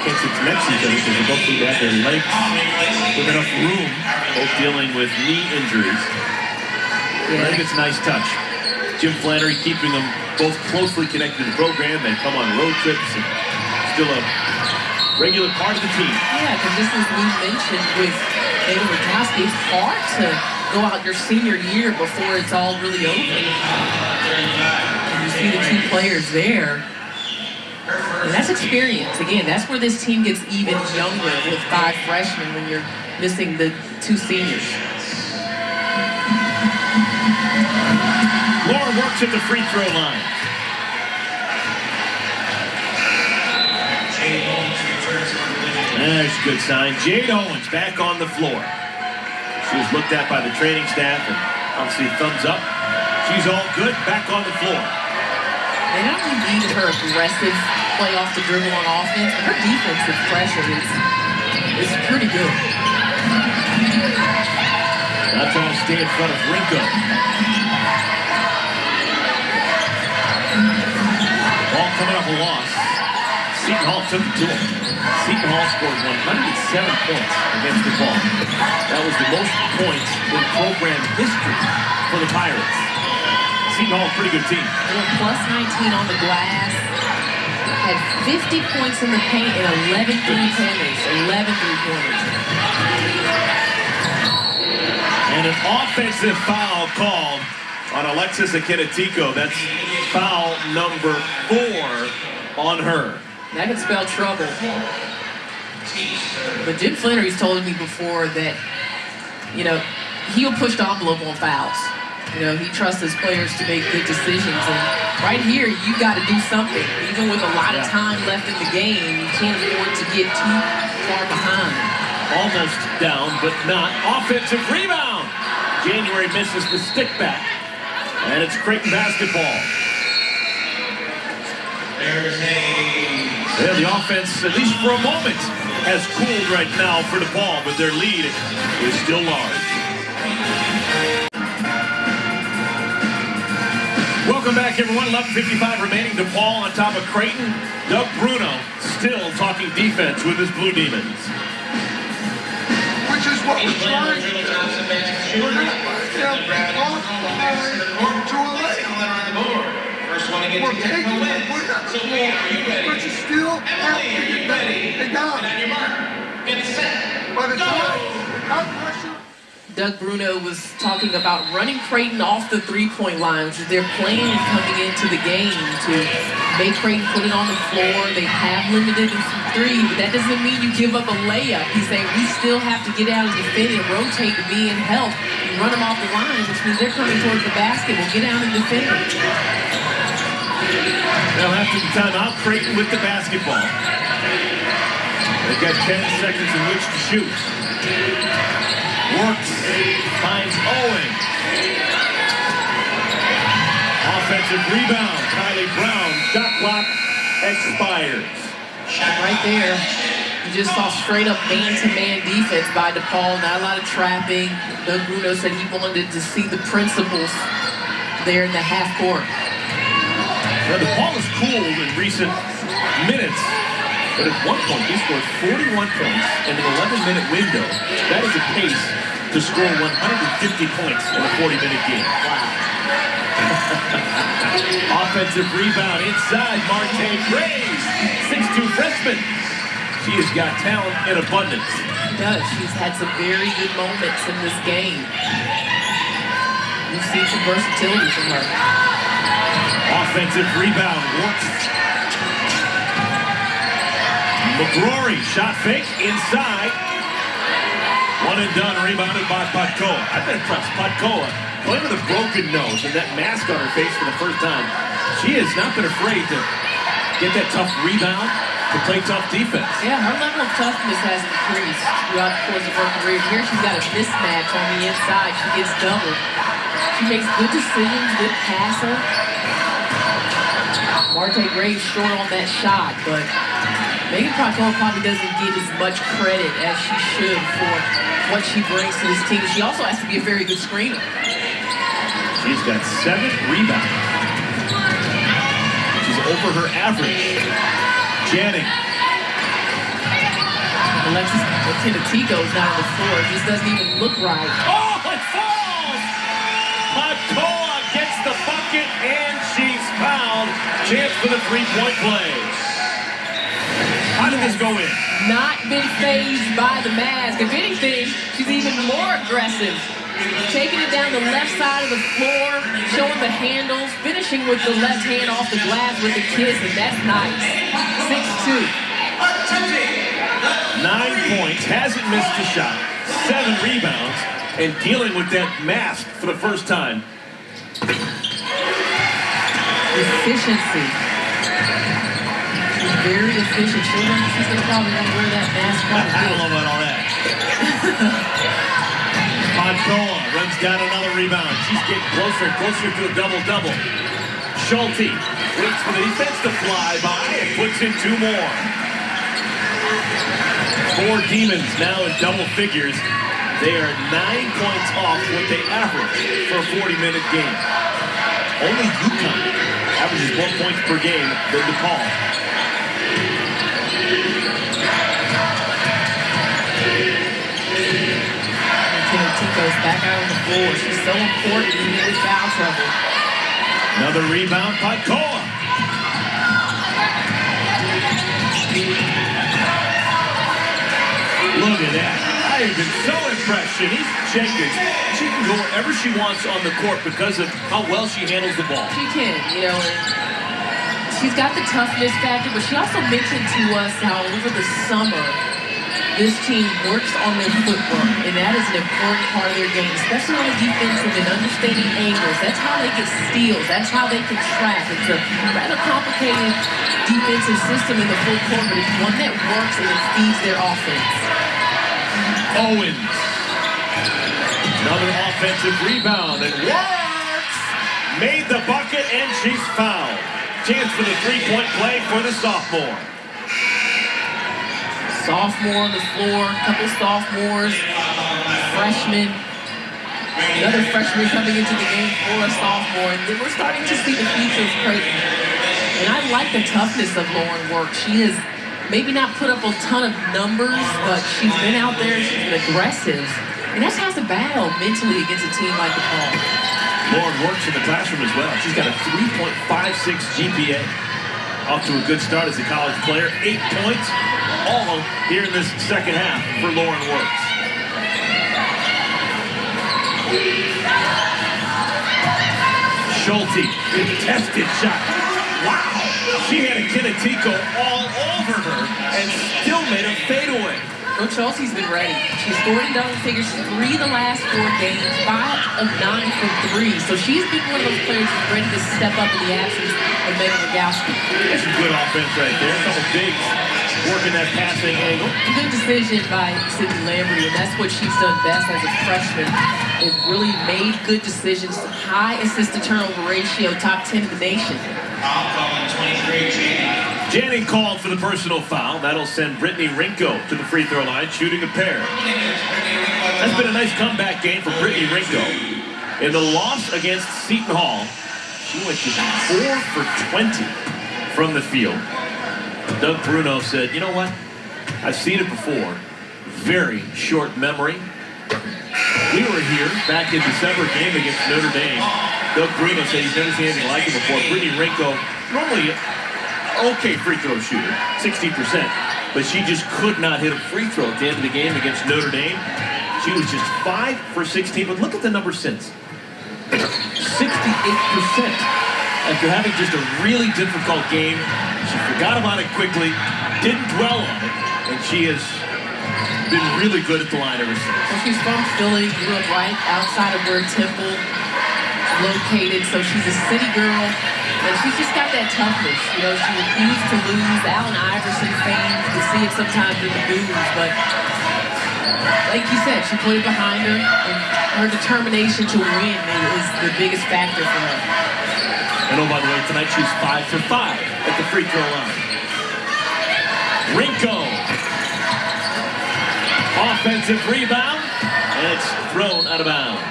Can't sit next to each other because they both need to have their legs with enough room, both dealing with knee injuries. I think it's a nice touch. Jim Flannery keeping them both closely connected to the program. They come on road trips and still a regular part of the team. Yeah, because just as we mentioned with David Rakowski, it's hard to go out your senior year before it's all really over. And you see the 2 players there. And that's experience. Again, that's where this team gets even younger with 5 freshmen when you're missing the 2 seniors. Laura works at the free throw line. There's a good sign. Jade Owens back on the floor. She was looked at by the training staff and obviously thumbs up. She's all good, back on the floor. They not only need her aggressive play off the dribble on offense, but her defensive pressure is pretty good. Not trying to stay in front of Rinko. Ball coming up a loss. Seton Hall took it to him. Seton Hall scored 107 points against DePaul. That was the most points in program history for the Pirates. Seton Hall, pretty good team. They were plus 19 on the glass. Had 50 points in the paint and 11 three-pointers. 11 three-pointers. And an offensive foul called on Alexis Akinetiko. That's foul number 4 on her. That could spell trouble. But Jim Flannery's told me before that, you know, he'll push the envelope on fouls. You know, he trusts his players to make good decisions. And right here, you got to do something. Even with a lot of time left in the game, you can't afford to get too far behind. Almost down, but not. Offensive rebound. January misses the stick back. And it's Creighton basketball. Yeah, the offense, at least for a moment, has cooled right now for DePaul, but their lead is still large. Welcome back, everyone. 11:55 remaining. DePaul on top of Creighton. Doug Bruno still talking defense with his Blue Demons. Which is what we're trying to do. We're going to First one to get to Temple wins. So Lee, are you ready? But you still have to get ready. And on your mark, get set, By the go! time pressure. Doug Bruno was talking about running Creighton off the three-point line, which is their plan coming into the game to make Creighton put it on the floor. They have limited them from 3, but that doesn't mean you give up a layup. He's saying we still have to get out and defend and rotate to be in help. You run them off the line, which means they're coming towards the basket. We'll get out and defend them. Now after the timeout, Creighton with the basketball. They've got 10 seconds in which to shoot. Works, finds Owen. Offensive rebound, Kylie Brown. Shot clock expires. Right there, you just saw straight up man-to-man defense by DePaul. Not a lot of trapping. Doug Bruno said he wanted to see the principles there in the half court. Now DePaul has cooled in recent minutes, but at one point he scored 41 points in an 11-minute window. That is a pace to score 150 points in a 40-minute game. Wow. Offensive rebound inside. Marte Graves, 6'2" freshman. She has got talent in abundance. She does. She's had some very good moments in this game. We've seen some versatility from her. Offensive rebound works. McGrory, shot fake inside. One and done, rebounded by Potkoa. I've been impressed. Potkoa, playing with a broken nose and that mask on her face for the first time. She has not been afraid to get that tough rebound, to play tough defense. Yeah, her level of toughness has increased throughout the course of her career. Here she's got a mismatch on the inside. She gets doubled. She makes good decisions, good passer. Marte Graves short on that shot, but Megan Potkoa probably doesn't get as much credit as she should for what she brings to this team. She also has to be a very good screener. She's got 7 rebounds. She's over her average. Janning. Alexis Tenetico is not on the floor. It just doesn't even look right. Oh, it falls! Potkoa gets the bucket and she's fouled. Chance for the three-point play. How did this go in? Not been fazed by the mask. If anything, she's even more aggressive. Taking it down the left side of the floor, showing the handles, finishing with the left hand off the glass with a kiss, and that's nice. 6-2. 9 points, hasn't missed a shot, 7 rebounds, and dealing with that mask for the first time. Efficiency. She's very efficient. She's going to probably want to wear that mask. I don't know about all that. Potkoa runs down another rebound. She's getting closer and closer to a double-double. Schulte waits for the defense to fly by and puts in 2 more. 4 Demons now in double figures. They are 9 points off what they average for a 40-minute game. Only UConn averages more points per game than DePaul. Tenetico's back out on the floor. She's so important even with foul trouble. Another rebound, Potkoa. Look at that. I have been so impressed. Shanice Jenkins, she can go wherever she wants on the court because of how well she handles the ball. She can, you know, and she's got the toughness factor, but she also mentioned to us how over the summer, this team works on their footwork, and that is an important part of their game, especially on the defensive and understanding angles. That's how they get steals. That's how they can trap. It's a rather complicated defensive system in the full court, but it's one that works and it feeds their offense. Owens. Another offensive rebound. It works! Made the bucket, and she's fouled. Chance for the three-point play for the sophomore. Sophomore on the floor, a couple sophomores, freshman, another freshman coming into the game for a sophomore, and then we're starting to see the future of Creighton. And I like the toughness of Lauren Work. She has maybe not put up a ton of numbers, but she's been out there, she's been aggressive, and that's how to battle mentally against a team like DePaul. Lauren works in the classroom as well. She's got a 3.56 GPA. Off to a good start as a college player. 8 points, all here in this second half for Lauren Works. Schulte, contested shot. Wow! She had a Tenetico all over her and still made a fadeaway. Coach Schulte's been ready. She's scored in double figures 3 the last 4 games, 5 of 9 from 3. So she's been one of those players who's ready to step up in the absence of Megan Rogowski. That's some good offense right there. A couple bigs working that passing angle. Good decision by Sydney Lamberty, and that's what she's done best as a freshman. Is really made good decisions, high assist-to-turnover ratio, top 10 in the nation. Foul calling 23, Janning. Janning called for the personal foul. That'll send Brittany Rinko to the free throw line, shooting a pair. That's been a nice comeback game for Brittany Rinko. In the loss against Seton Hall, she went to 4 for 20 from the field. Doug Bruno said, you know what? I've seen it before. Very short memory. We were here back in December game against Notre Dame. Doug Bruno said he's never seen anything like it before. Brittany Rinko, normally okay free throw shooter, 60%, but she just could not hit a free throw at the end of the game against Notre Dame. She was just 5 for 16, but look at the numbers since. 68%. After having just a really difficult game, she forgot about it quickly, didn't dwell on it, and she has been really good at the line ever since. Well, she's from Philly, grew up right outside of where Temple is located, so she's a city girl, and she's just got that toughness. You know, she refused to lose. Allen Iverson fame, you can see it sometimes in the news, but like you said, she put it behind her, and her determination to win is the biggest factor for her. And oh, by the way, tonight she's 5 for 5 at the free throw line. Rinko. Offensive rebound, and it's thrown out of bounds.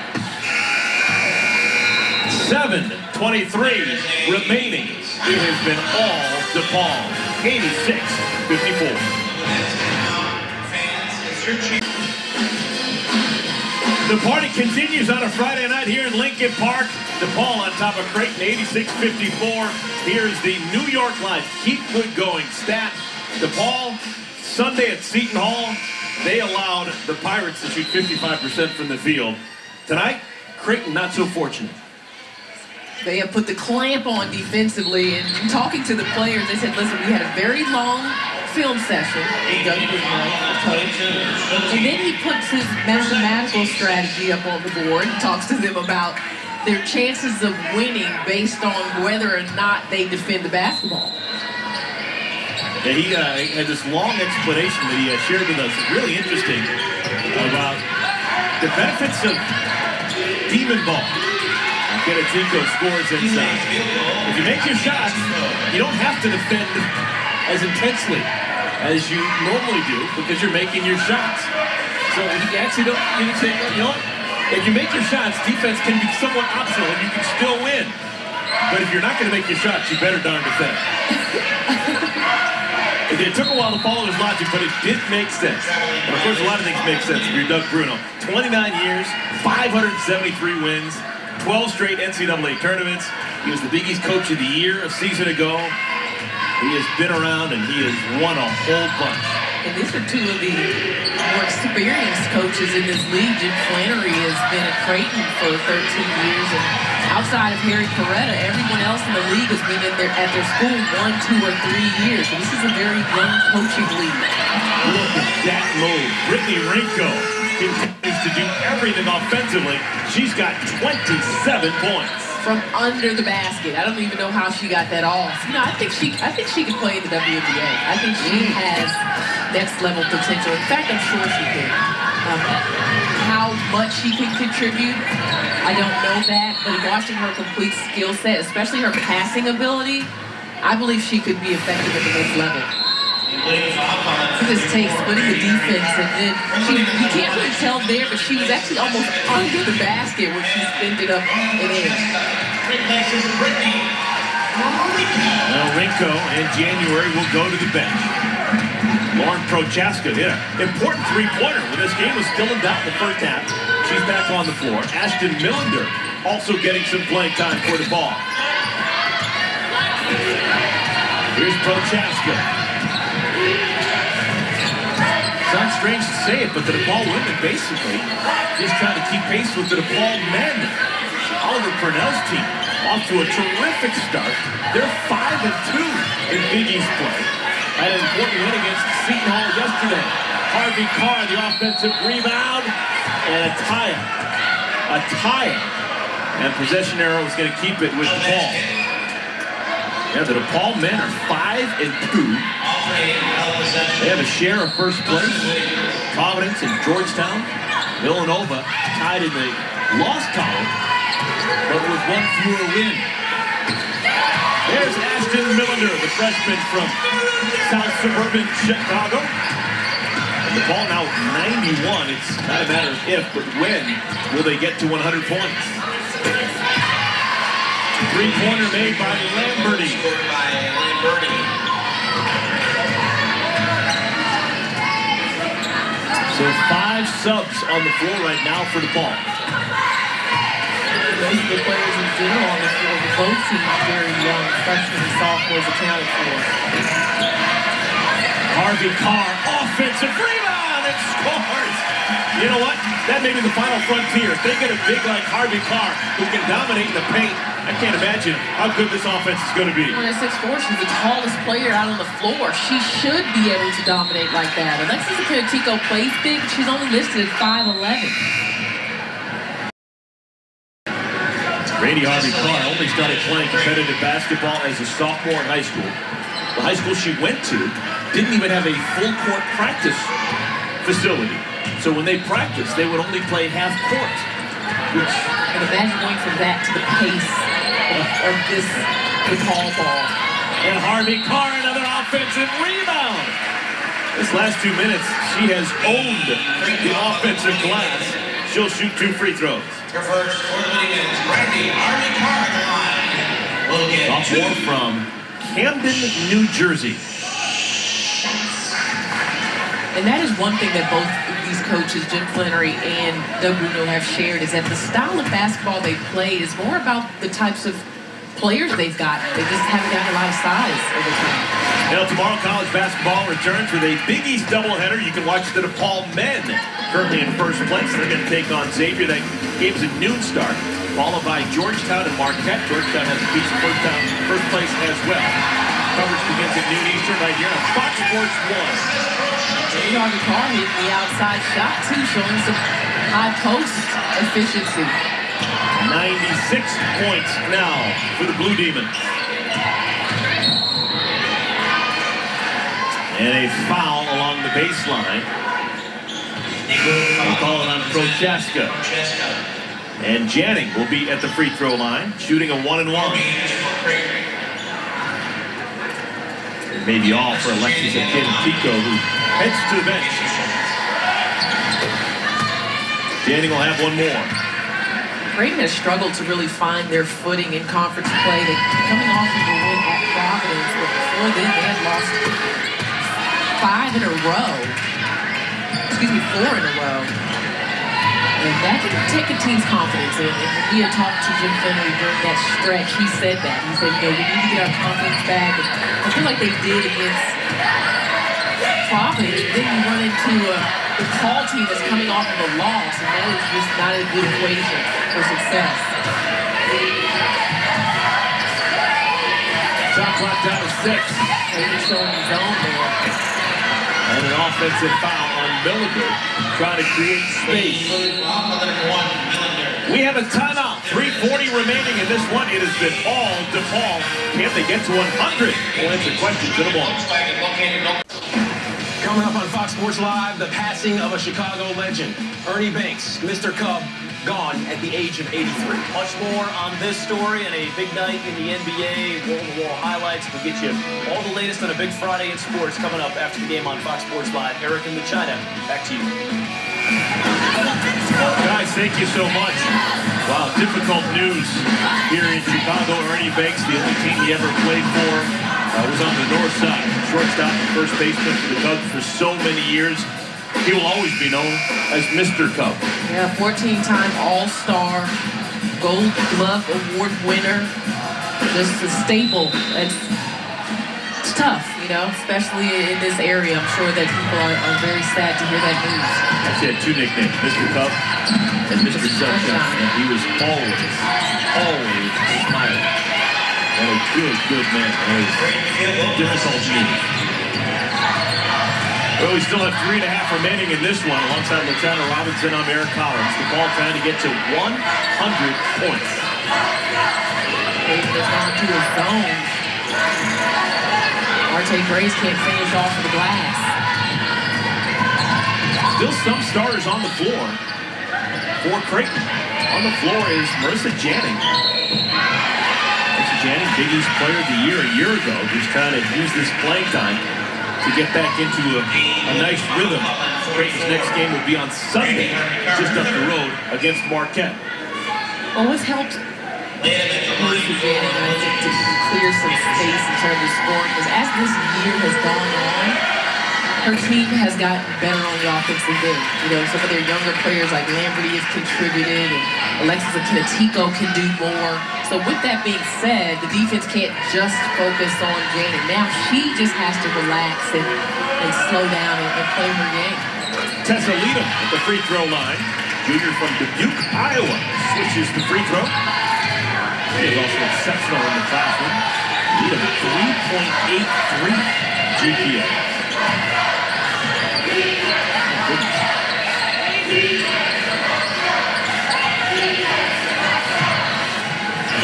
7:23 remaining. It has been all DePaul. 86-54. The party continues on a Friday night here in Lincoln Park. DePaul on top of Creighton, 86-54. Here's the New York Life. Keep good going. Stat, DePaul, Sunday at Seton Hall, they allowed the Pirates to shoot 55% from the field. Tonight, Creighton not so fortunate. They have put the clamp on defensively, and talking to the players, they said, listen, we had a very long film session with Doug Bruno, the coach, and then he puts his mathematical strategy up on the board and talks to them about their chances of winning based on whether or not they defend the basketball. Yeah, he had this long explanation that he shared with us, really interesting, about the benefits of demon ball. Kenetico scores inside. If you make your shots, you don't have to defend as intensely as you normally do because you're making your shots. So you actually don't, you can say, you know what? If you make your shots, defense can be somewhat optional and you can still win. But if you're not going to make your shots, you better darn defend. It took a while to follow his logic, but it did make sense. And of course, a lot of things make sense if you're Doug Bruno. 29 years, 573 wins, 12 straight NCAA tournaments. He was the Big East Coach of the Year a season ago. He has been around and he has won a whole bunch. And these are two of the more experienced coaches in this league. Jim Flannery has been at Creighton for 13 years, and outside of Harry Coretta, everyone else in the league has been at their school 1, 2, or 3 years. So this is a very young coaching league. Look at that move. Brittany Rinko continues to do everything offensively. She's got 27 points. From under the basket. I don't even know how she got that off. You know, I think she could play in the WNBA. I think she has next level potential. In fact, I'm sure she could. How much she can contribute, I don't know that. But watching her complete skill set, especially her passing ability, I believe she could be effective at the next level. This takes splitting the defense, and then you can't really tell there, but she was actually almost under the basket when she spent it up and in. Now Rinko in January will go to the bench. Lauren Prochaska hit an important three-pointer when this game was still in doubt in the first half. She's back on the floor. Ashton Millender also getting some playing time for the ball. Here's Prochaska. Sounds strange to say it, but the DePaul women basically just trying to keep pace with the DePaul men. Oliver Purnell's team off to a terrific start. They're 5-2 in Big East play. Had an important win against Seton Hall yesterday. Harvey Carr, the offensive rebound, and a tie. And possession arrow is going to keep it with DePaul. Yeah, the DePaul men are 5-2. They have a share of first place. Providence and Georgetown. Villanova tied in the loss column, but with one fewer win. There's Ashton Millender, the freshman from South Suburban Chicago. And the ball now 91. It's not a matter of if, but when will they get to 100 points. Three-pointer made by Lamberty. So 5 subs on the floor right now for DePaul. Those are the players in general on the field. Both teams very young, freshmen and sophomores accounted for. Harvey Carr, offensive rebound, and scores. You know what? That may be the final frontier. If they get a big like Harvey Carr who can dominate in the paint, I can't imagine how good this offense is going to be. At 6'4", she's the tallest player out on the floor. She should be able to dominate like that. Alexis Okorotico plays big, but she's only listed at 5'11". Brady Harvey Carr only started playing competitive basketball as a sophomore in high school. The high school she went to didn't even have a full-court practice facility. So when they practiced, they would only play half court. And imagine going from that to the pace of this DePaul ball. And Harvey Carr, another offensive rebound. This last 2 minutes, she has owned the offensive glass. She'll shoot 2 free throws. Your first for the Indians, Brandy Harvey Carr on the line. We'll get Sophomore from Camden, New Jersey. And that is one thing that both of these coaches, Jim Flannery and Doug Bruno, have shared, is that the style of basketball they play is more about the types of players they've got. They just haven't got a lot of size over time. Now tomorrow, college basketball returns with a Big East doubleheader. You can watch the DePaul men currently in first place. They're going to take on Xavier. That game's at noon start, followed by Georgetown and Marquette. Georgetown has a piece of first place as well. Coverage begins at noon Eastern right here on Fox Sports 1. Harvey Carr hitting the outside shot, too, showing some high post efficiency. 96 points now for the Blue Demons. And a foul along the baseline. We'll call it on Prochaska. And Janning will be at the free throw line, shooting a 1-and-1. It may be all for Alexis Okorotico, who heads to the bench. Janning will have one more. Creighton has struggled to really find their footing in conference play. They're coming off of a win at Providence, but before then they had lost 4 in a row. And that can take a team's confidence. And when we had talked to Jim Flannery during that stretch, he said that. He said, you know, we need to get our confidence back. And I feel like they did against Providence. Then you run into the DePaul team that's coming off of a loss, and that is just not a good equation for success. Shot clock down to 6. Creighton showing his own there. And an offensive foul on Milliger, trying to create space. We have a timeout. 3:40 remaining in this one. It has been all DePaul. Can they get to 100? We'll answer questions in a moment. Coming up on Fox Sports Live, the passing of a Chicago legend. Ernie Banks, Mr. Cub, gone at the age of 83. Much more on this story and a big night in the NBA. Wall-to-wall highlights. We'll get you all the latest on a big Friday in sports coming up after the game on Fox Sports Live. Eric in the China, back to you. Guys, thank you so much. Wow, difficult news here in Chicago. Ernie Banks, the only team he ever played for, was on the north side. Shortstop and first baseman for the Cubs for so many years. He will always be known as Mr. Cub. Yeah, 14-time All-Star, Gold Glove Award winner. Just a staple. It's tough, you know, especially in this area. I'm sure that people are very sad to hear that news. Actually had 2 nicknames, Mr. Cub and Mr. Sunshine. And he was always smiling. And a good man. And it was difficult news. Well, we still have 3.5 remaining in this one. Alongside Lieutenant Robinson, I'm Eric Collins. The ball trying to get to 100 points. Creighton is down to his zone. Marte Grace can't finish off of the glass. Still some starters on the floor for Creighton. On the floor is Marissa Janning. Marissa Janning, Big East Player of the Year a year ago, just trying to use this playing time to get back into a nice rhythm. Creighton's next game will be on Sunday, just up the road against Marquette. Well, what's helped Marissa Janning, I think, to clear some space in terms of scoring is as this year has gone on, her team has gotten better on the offensive end. You know, some of their younger players like Lamberty have contributed, and Alexis Okorotico can do more. So So with that being said, the defense can't just focus on gaining. Now she just has to relax and slow down and play her game. Tessa Leadham at the free throw line. Junior from Dubuque, Iowa, switches the free throw. She is also exceptional in the classroom. Leadham, 3.83 GPA.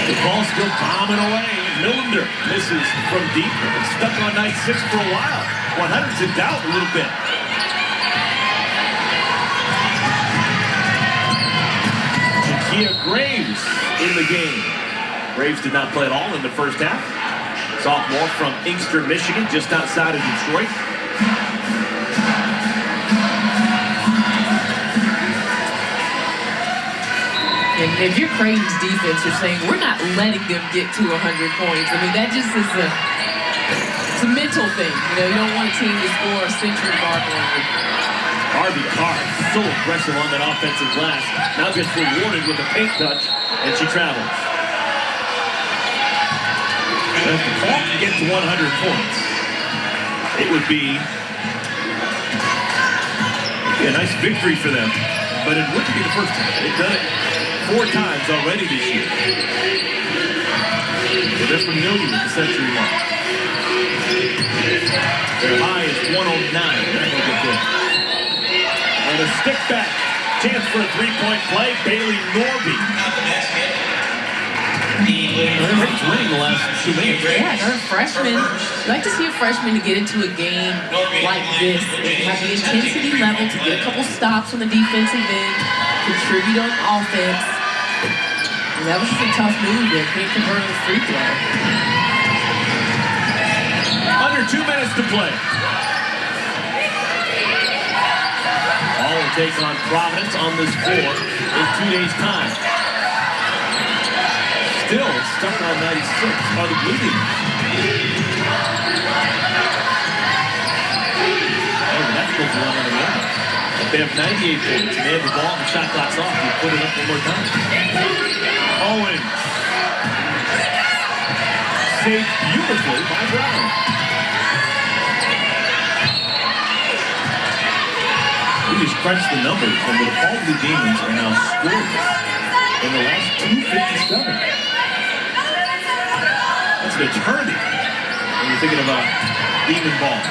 The ball still bombing away. Millender misses from deep. It's stuck on night 6 for a while. 100's in doubt a little bit. Kia Graves in the game. Graves did not play at all in the first half. Sophomore from Inkster, Michigan, just outside of Detroit. And if you're Creighton's defense, you're saying, we're not letting them get to 100 points. I mean, that just is it's a mental thing. You know, you don't want a team to score a century mark on you. Harvey Carr, so aggressive on that offensive glass. Now gets rewarded with a paint touch, and she travels. And if DePaul can get to 100 points, it would be a nice victory for them. But it wouldn't be the first time. They've done it 4 times already this year. So they're familiar with the century mark. Their high is 109. They're not going to get there. And a stick back. Chance for a 3-point play. Bailey Norby. Creighton's winning the last 2 minutes. Yeah, they're a freshman. I'd like to see a freshman to get into a game like this and have the intensity level to get a couple stops on the defensive end, contribute on offense. And that was just a tough move there. Can't convert on the free throw. Under 2 minutes to play. All will take on Providence on this floor in 2 days' time. Still stuck on 96 are the Blue Demons. Oh, that's supposed to run on the line. If they have 98 points and they have the ball and the shot clock's off, you put it up one more time. Owens. Saved beautifully by Brown. We just crunched the numbers, and the DePaul Blue Demons are now scoreless in the last 2:57. That's an eternity when you're thinking about Demon ball.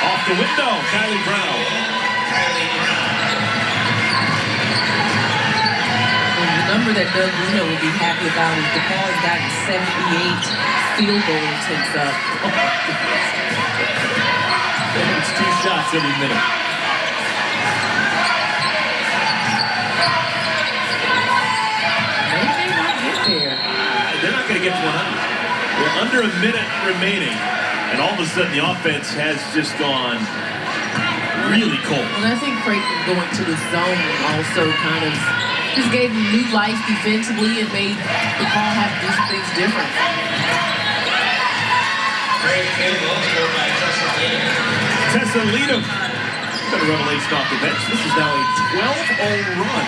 Off the window, Kylie Brown. Well, the number that Doug Bruno will be happy about is DePaul has gotten 78 field goal attempts up. It's 2 shots every minute. Maybe they might get there. They're not going to get to 100. We're under a minute remaining, and all of a sudden the offense has just gone really cold. And I think Creighton going to the zone also kind of just gave them new life defensively and made DePaul have to do some things different. Tessa Leadham, got a revelation off the bench. This is now a 12-0 run.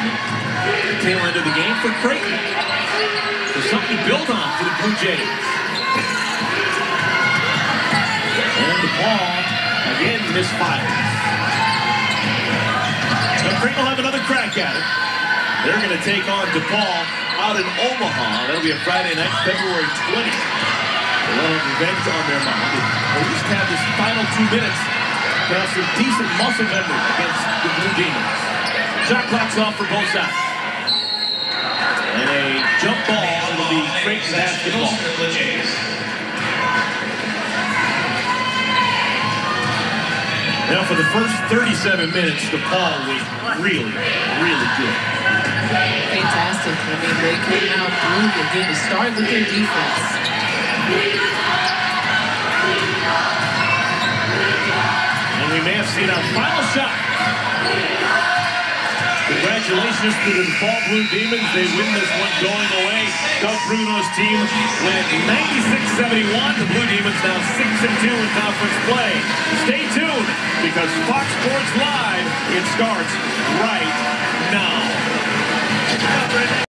Tail end of the game for Creighton. There's something to build on for the Blue Jays. And DePaul again misfires. Now Creighton will have another crack at it. They're going to take on DePaul out in Omaha. That'll be a Friday night, February 20th. They'll have revenge on their mind. At least have this final 2 minutes to have some decent muscle memory against the Blue Demons. Shot clock's off for both sides. And a jump ball will be Creighton basketball. Now for the first 37 minutes, DePaul was really, really good. Fantastic. I mean, they came out blue again to start with their defense. And we may have seen our final shot. Congratulations to the DePaul Blue Demons. They win this one going away. Doug Bruno's team win 96-71. The Blue Demons now 6-2 in conference play. Stay tuned because Fox Sports Live, it starts right now.